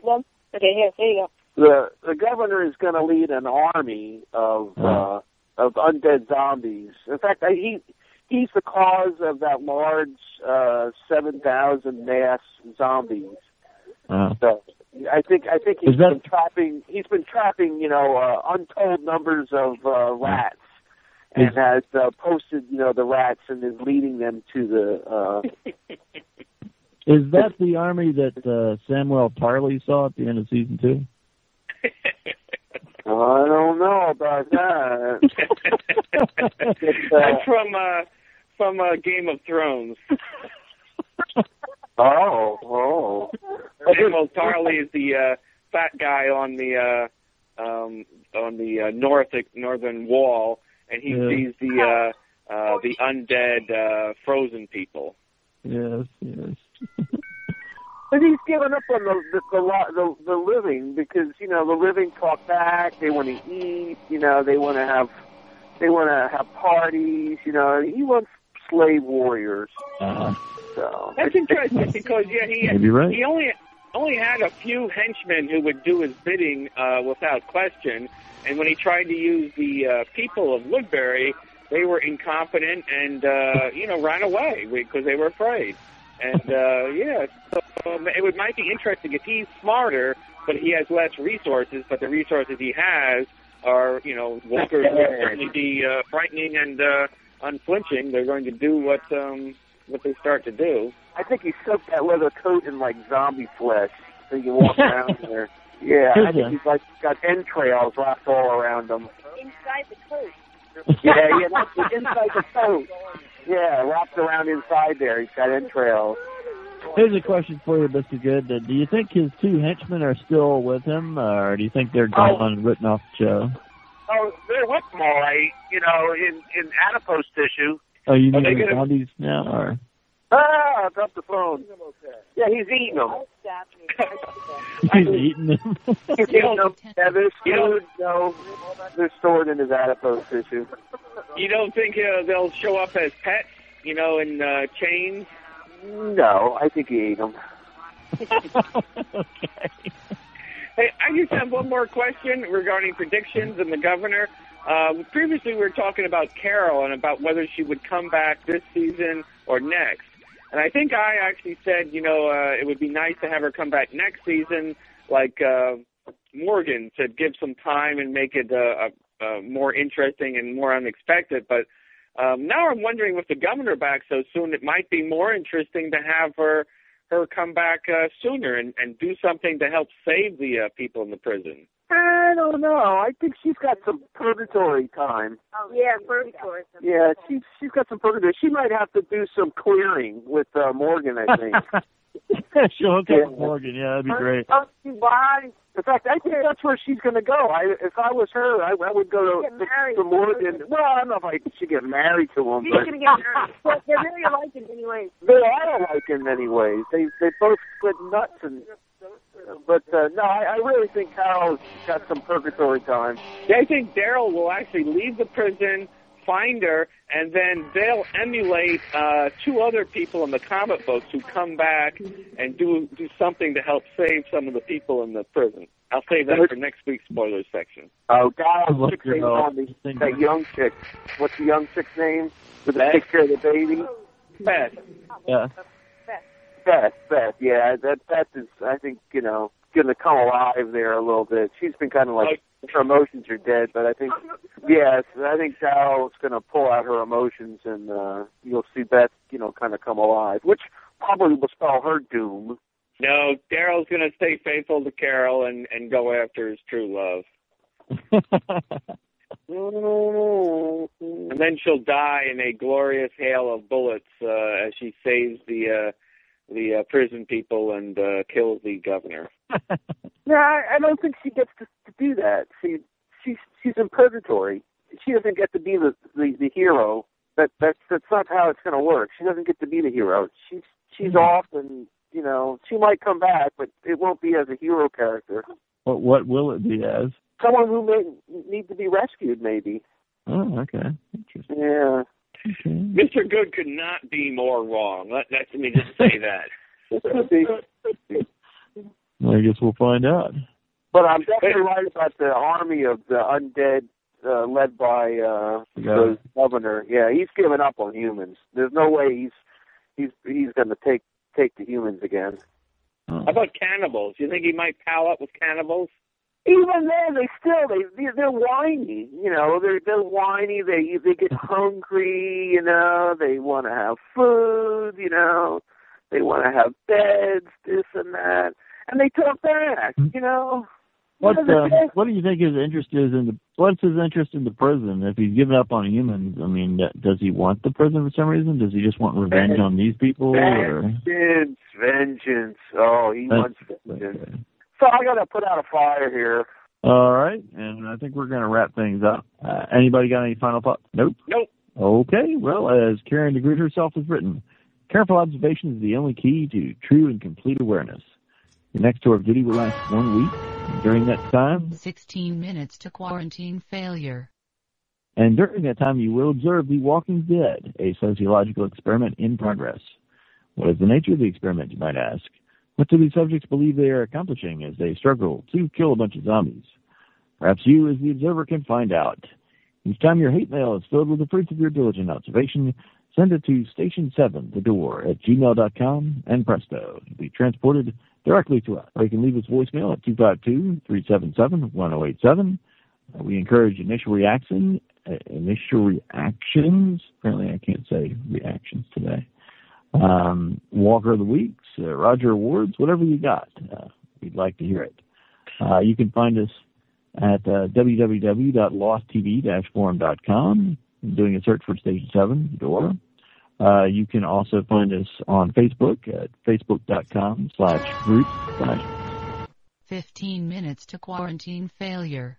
Speaker 16: Then? Okay, here you go.
Speaker 10: The governor is going to lead an army of undead zombies. In fact, he's the cause of that large 7,000 mass zombies. So I think he's been trapping. He's been trapping, untold numbers of rats, and has posted, the rats, and is leading them to the.
Speaker 7: Is that the army that Samuel Tarley saw at the end of season 2?
Speaker 10: I don't know about that.
Speaker 11: That's from Game of Thrones.
Speaker 10: Oh.
Speaker 11: Samuel Tarley is the fat guy on the northern wall, and he sees the undead frozen people.
Speaker 7: Yes.
Speaker 19: But he's given up on the living because, you know, the living talk back. They want to eat. You know, they want to have parties. You know, he wants slave warriors. So
Speaker 11: that's interesting because he only had a few henchmen who would do his bidding without question. And when he tried to use the people of Woodbury, they were incompetent and ran away because they were afraid. And so it might be interesting if he's smarter, but he has less resources. But the resources he has are, you know, workers will certainly be frightening and unflinching. They're going to do what they start to do.
Speaker 19: I think he soaked that leather coat in like zombie flesh, so you walk around there. Yeah, I think he's like got entrails wrapped all around him.
Speaker 16: Inside the coat.
Speaker 19: Yeah, that's inside the coat. Yeah, wrapped around inside there. He's got entrails.
Speaker 7: Here's a question for you, Mr. Good. Do you think his two henchmen are still with him, or do you think they're gone and written off the show?
Speaker 19: Oh, they're with him all right, you know, in adipose tissue.
Speaker 7: Oh, you mean the zombies now, or?
Speaker 19: I dropped the phone. Yeah, he's eating them.
Speaker 7: He's eating them?
Speaker 19: He's eating them. Yeah, they're stored, they're stored in his adipose tissue.
Speaker 11: You don't think they'll show up as pets, you know, in chains?
Speaker 19: No, I think he ate them.
Speaker 7: Okay.
Speaker 11: Hey, I just have one more question regarding predictions and the governor. Previously, we were talking about Carol and about whether she would come back this season or next. And I think I actually said, you know, it would be nice to have her come back next season, like Morgan, to give some time and make it more interesting and more unexpected. But now I'm wondering, with the governor back so soon, it might be more interesting to have her come back sooner and do something to help save the people in the prison.
Speaker 19: I don't know. I think she's got some purgatory time.
Speaker 16: Oh, yeah, purgatory.
Speaker 19: Yeah, she's got some purgatory. She might have to do some clearing with Morgan, I think.
Speaker 7: She'll hook up with Morgan. Yeah, that'd be great.
Speaker 19: In fact, I think that's where she's going to go. If I was her, I would go to Morgan. Well, I don't know if I should get married to him.
Speaker 16: She's going to get married. But they're very alike in many ways.
Speaker 19: They are alike in many ways. They both split nuts and... But, no, I really think Carol's got some purgatory time.
Speaker 11: Yeah, I think Daryl will actually leave the prison, find her, and then they'll emulate two other people in the comic books who come back and do something to help save some of the people in the prison. I'll save that for next week's spoilers section.
Speaker 19: Oh, Daryl's fixating on that young chick. What's the young chick's name? With the picture of the baby?
Speaker 11: Beth.
Speaker 7: Yeah.
Speaker 19: Beth, yeah, that is, I think, you know, going to come alive there a little bit. She's been kind of like, her emotions are dead, but I think, yes, I think Daryl's going to pull out her emotions and you'll see Beth, you know, kind of come alive, which probably will spell her doom.
Speaker 11: No, Daryl's going to stay faithful to Carol and go after his true love. And then she'll die in a glorious hail of bullets as she saves the prison people and kills the governor.
Speaker 19: No, I don't think she gets to do that. She's in purgatory. She doesn't get to be the hero. That's not how it's going to work. She doesn't get to be the hero. She's off, and you know she might come back, but it won't be as a hero character.
Speaker 7: What will it be as?
Speaker 19: Someone who may need to be rescued, maybe.
Speaker 7: Oh, okay. Interesting.
Speaker 19: Yeah.
Speaker 7: Okay.
Speaker 11: Mr. Good could not be more wrong. Let me just say that.
Speaker 7: Well, I guess we'll find out.
Speaker 19: But I'm definitely right about the army of the undead led by the governor. Yeah, he's given up on humans. There's no way he's going to take the humans again.
Speaker 11: How about cannibals? You think he might pal up with cannibals?
Speaker 19: Even then, they're whiny. You know, they're whiny. They get hungry. You know, they want to have food. You know, they want to have beds, this and that, and they talk back. You know. What
Speaker 7: do you think his interest is what's his interest in the prison? If he's given up on humans, I mean, does he want the prison for some reason? Does he just want revenge on these people?
Speaker 19: Vengeance. Oh, he wants vengeance. Okay. So I got to put out a fire here.
Speaker 7: All right, and I think we're going to wrap things up. Anybody got any final thoughts? Nope.
Speaker 11: Nope.
Speaker 7: Okay, well, as Karen DeGroot herself has written, Careful observation is the only key to true and complete awareness. Your next tour of duty will last 1 week. During that time,
Speaker 1: 16 minutes to quarantine failure.
Speaker 7: And during that time, you will observe The Walking Dead, a sociological experiment in progress. What is the nature of the experiment, you might ask? What do the subjects believe they are accomplishing as they struggle to kill a bunch of zombies? Perhaps you, as the observer, can find out. Each time your hate mail is filled with the fruits of your diligent observation, send it to Station7, the door, at gmail.com, and presto, it'll be transported directly to us. Or you can leave us voicemail at 252-377-1087. We encourage initial reactions. Apparently I can't say reactions today. Walker of the Weeks, Roger Awards, whatever you got. We'd like to hear it. You can find us at www.losttv-forum.com, doing a search for Station 7, the door. You can also find us on Facebook at facebook.com/group/
Speaker 1: 15 minutes to quarantine failure.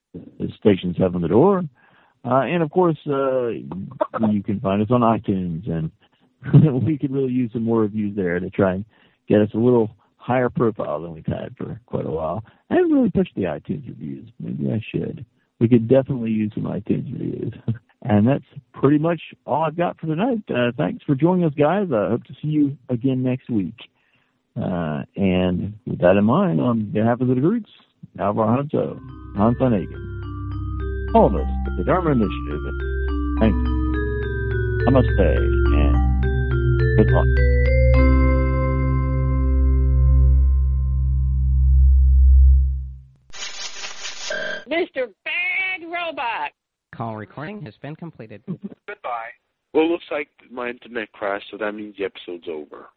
Speaker 7: Station 7, the door. And, of course, you can find us on iTunes, and we could really use some more reviews there to try and get us a little higher profile than we've had for quite a while. I haven't really pushed the iTunes reviews. Maybe I should. We could definitely use some iTunes reviews. And that's pretty much all I've got for tonight. Thanks for joining us, guys. I hope to see you again next week. And with that in mind, on behalf of the groups, Alvar Hanso, Hans van Hagen, all of us at the Dharma Initiative, thank you. Namaste, and good luck.
Speaker 20: Mr. Bad Robot.
Speaker 21: Call recording has been completed.
Speaker 6: Goodbye.
Speaker 4: Well, it looks like my internet crashed, so that means the episode's over.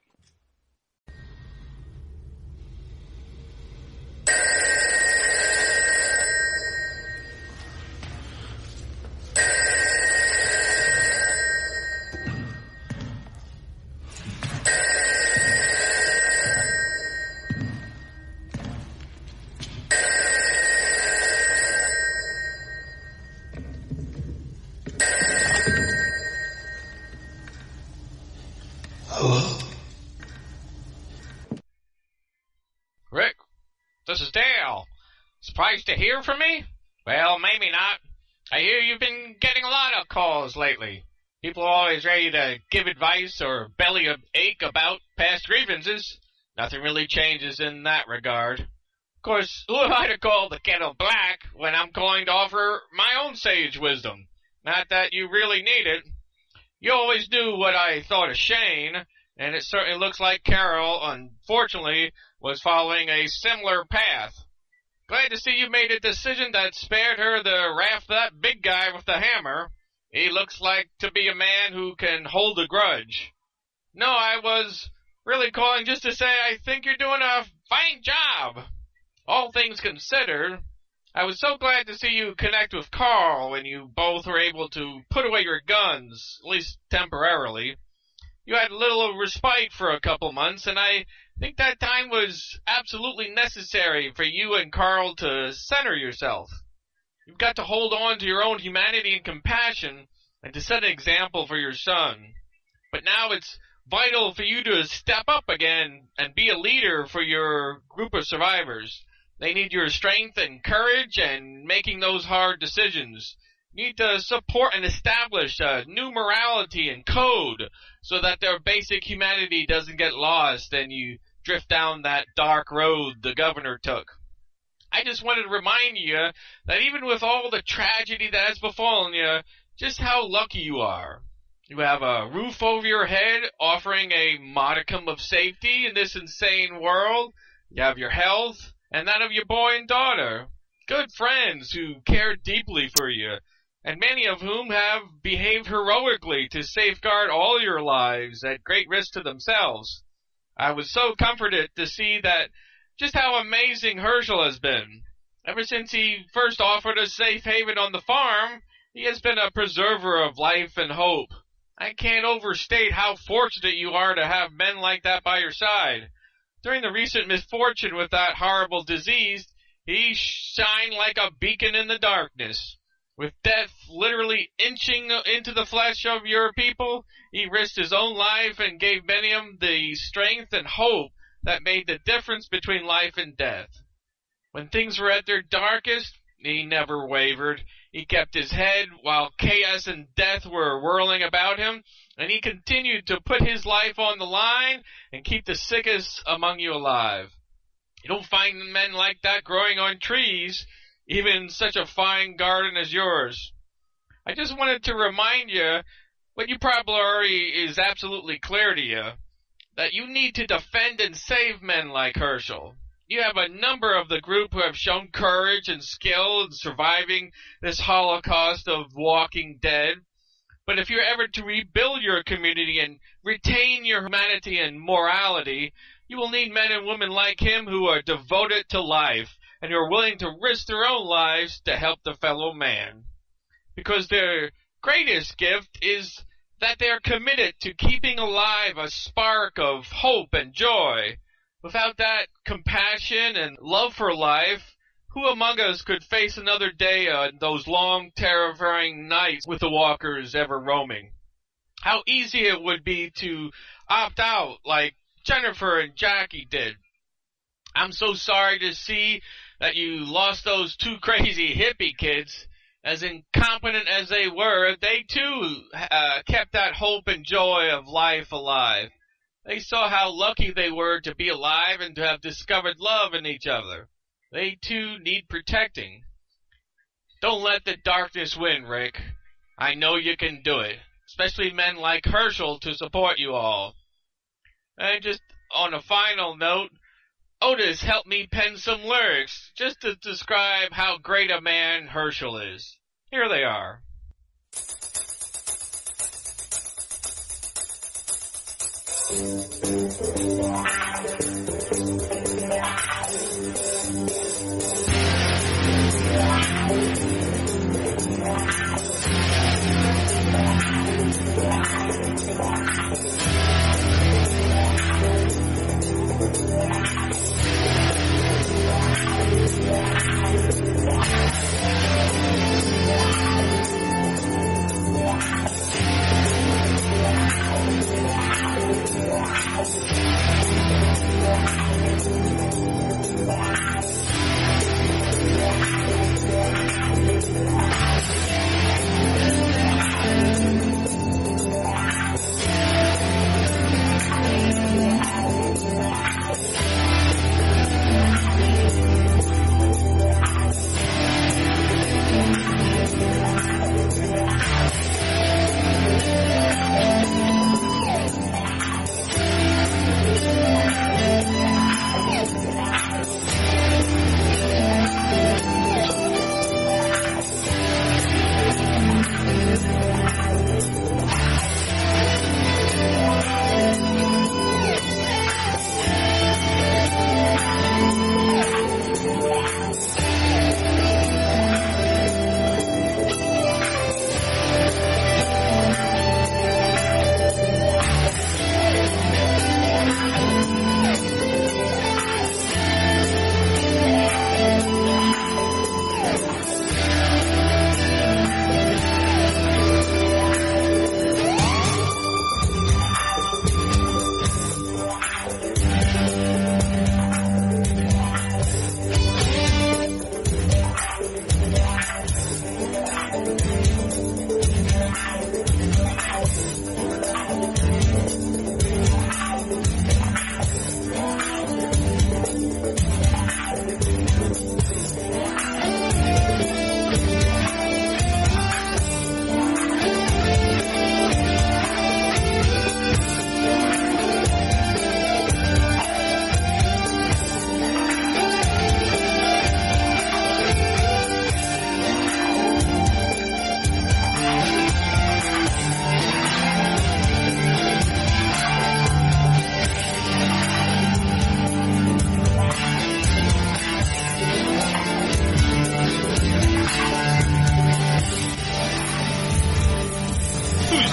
Speaker 22: Rick, this is Dale. Surprised to hear from me? Well, maybe not. I hear you've been getting a lot of calls lately. People are always ready to give advice or belly ache about past grievances. Nothing really changes in that regard. Of course, who am I to call the kettle black when I'm calling to offer my own sage wisdom? Not that you really need it. You always knew what I thought of Shane, and it certainly looks like Carol, unfortunately, was following a similar path. Glad to see you made a decision that spared her the wrath of that big guy with the hammer. He looks like to be a man who can hold a grudge. No, I was really calling just to say I think you're doing a fine job. All things considered, I was so glad to see you connect with Carl when you both were able to put away your guns, at least temporarily. You had a little respite for a couple months, and I think that time was absolutely necessary for you and Carl to center yourself. You've got to hold on to your own humanity and compassion and to set an example for your son. But now it's vital for you to step up again and be a leader for your group of survivors. They need your strength and courage and making those hard decisions. You need to support and establish a new morality and code so that their basic humanity doesn't get lost and you drift down that dark road the governor took. I just wanted to remind you that even with all the tragedy that has befallen you, just how lucky you are. You have a roof over your head offering a modicum of safety in this insane world. You have your health and that of your boy and daughter. Good friends who care deeply for you, and many of whom have behaved heroically to safeguard all your lives at great risk to themselves. I was so comforted to see that just how amazing Herschel has been. Ever since he first offered a safe haven on the farm, he has been a preserver of life and hope. I can't overstate how fortunate you are to have men like that by your side. During the recent misfortune with that horrible disease, he shined like a beacon in the darkness. With death literally inching into the flesh of your people, he risked his own life and gave many of them the strength and hope that made the difference between life and death. When things were at their darkest, he never wavered. He kept his head while chaos and death were whirling about him, and he continued to put his life on the line and keep the sickest among you alive. You don't find men like that growing on trees, even in such a fine garden as yours. I just wanted to remind you, what you probably already is absolutely clear to you, that you need to defend and save men like Herschel. You have a number of the group who have shown courage and skill in surviving this holocaust of walking dead. But if you're ever to rebuild your community and retain your humanity and morality, you will need men and women like him who are devoted to life and who are willing to risk their own lives to help the fellow man. Because their greatest gift is that they are committed to keeping alive a spark of hope and joy. Without that compassion and love for life, who among us could face another day on those long, terrifying nights with the walkers ever roaming? How easy it would be to opt out like Jennifer and Jackie did. I'm so sorry to see that you lost those two crazy hippie kids. As incompetent as they were, they too kept that hope and joy of life alive. They saw how lucky they were to be alive and to have discovered love in each other. They too need protecting. Don't let the darkness win, Rick. I know you can do it, especially men like Herschel to support you all. And just on a final note, Otis helped me pen some lyrics just to describe how great a man Herschel is. Here they are.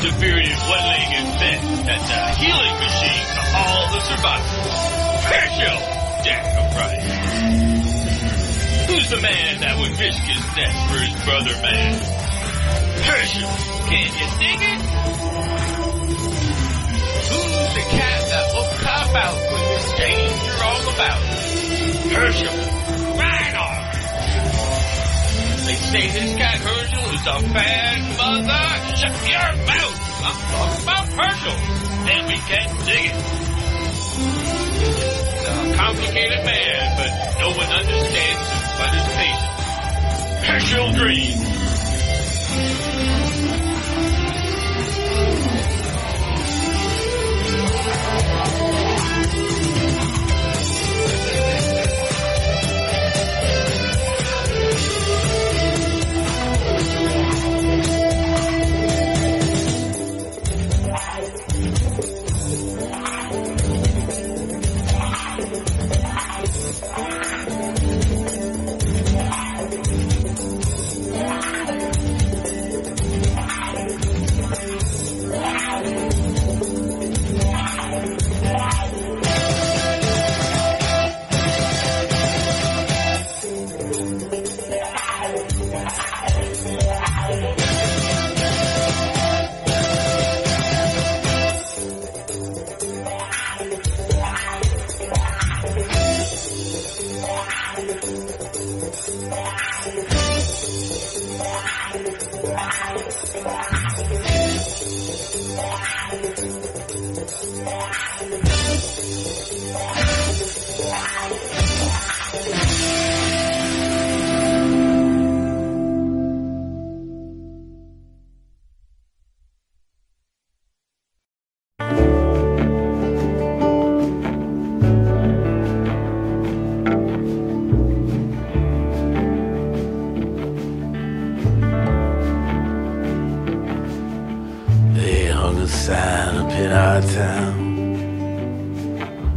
Speaker 8: Superior one-legged vet that's a healing machine for all the survivors. Herschel! Damn right. Who Who's the man that would risk his neck for his brother man? Herschel, can you dig it? Who's the cat that won't cop out when there's danger all about? Herschel, right on! They say this cat Herschel is a bad mother. Shut your mouth! I'm talking about Herschel, and we can't dig it. He's a complicated man, but no one understands him but his patience. Herschel Green.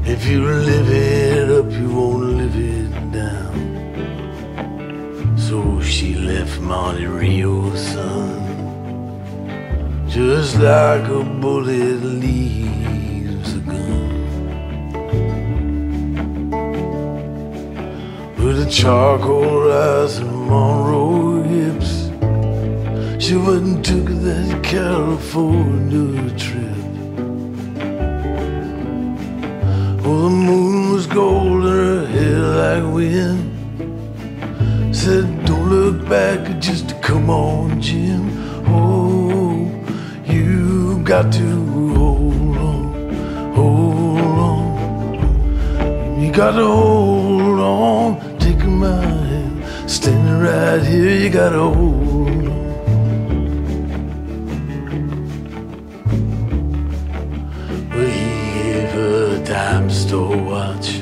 Speaker 3: If you live it up, you won't live it down. So she left Monte Rio's son, just like a bullet leaves a gun. With a charcoal eyes and Monroe hips, she went and took that California trip. Oh, the moon was gold and her hair like wind. Said, don't look back, just come on, Jim. Oh, you got to hold on. You got to hold on, take my hand, standing right here, you got to hold on. Well, he gave her a dime store watch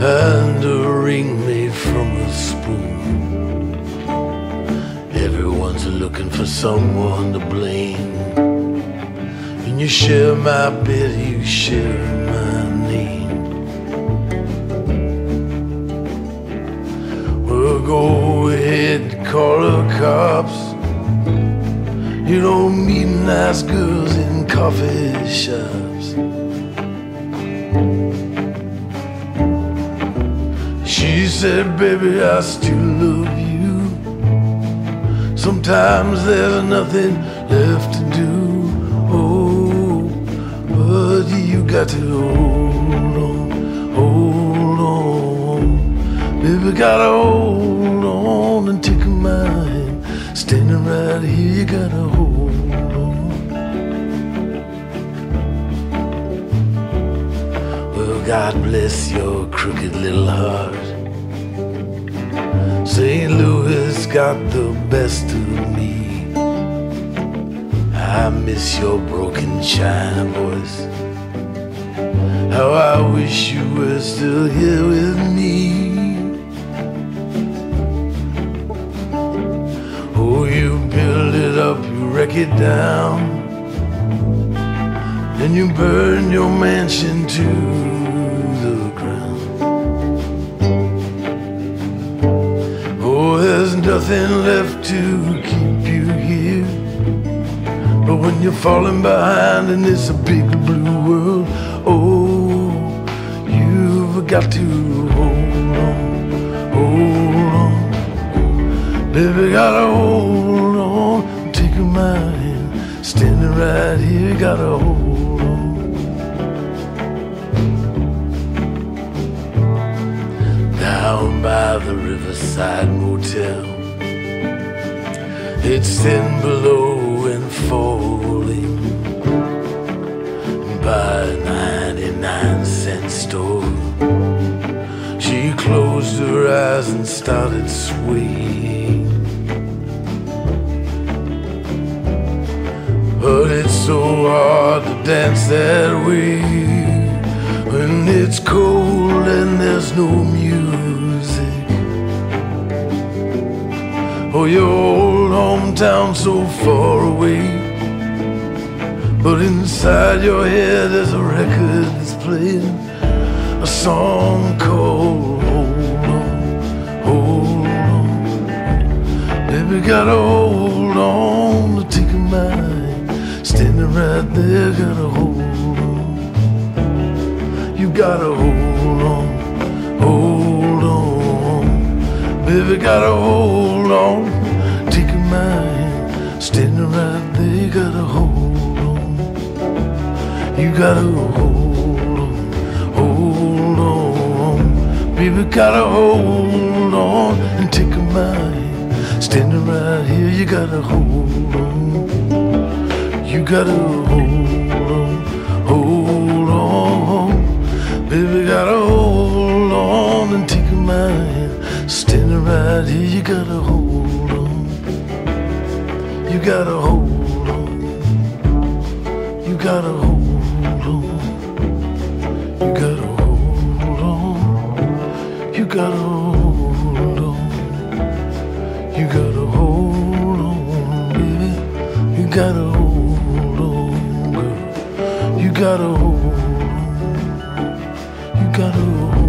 Speaker 3: and a ring made from a spoon. Everyone's looking for someone to blame. And you share my bed, you share my name. Well, go ahead, call the cops. You don't meet nice girls in coffee shops. She said, baby, I still love you. Sometimes there's nothing left to do. Oh, but you got to hold on. Baby, gotta hold on and take my hand. Standing right here, you gotta hold on. Well, God bless your crooked little heart. St. Louis got the best of me. I miss your broken China voice. How I wish you were still here with me. Oh, you build it up, you wreck it down, then you burn your mansion to the ground. Oh, there's nothing left to keep you here. But when you're falling behind in this big blue world, oh, you've got to hold on. hold on. Baby, gotta hold on. Taking my hand, standing right here, gotta hold on. Down by the Riverside Motel, it's 10 below and falling. By a 99-cent store, she closed her eyes and started swaying. But it's so hard to dance that way when it's cold and there's no music. Oh, your old hometown so far away, but inside your head there's a record that's playing a song called Hold On, Hold On. Baby, gotta hold on to take a mind, standing right there, gotta hold on. You gotta hold on, hold on. Baby, gotta hold on, take a mind, standing right there, gotta hold on. You gotta hold on. Baby, gotta hold on and take a mind. Standing right here, you gotta hold on. You gotta hold on. Baby, gotta hold on and take a mind. Standing right here, you gotta hold on. You gotta hold on. You gotta hold on. You gotta hold on. You gotta hold on. You gotta hold on, baby. You gotta hold on, girl. You gotta hold on. You gotta hold on.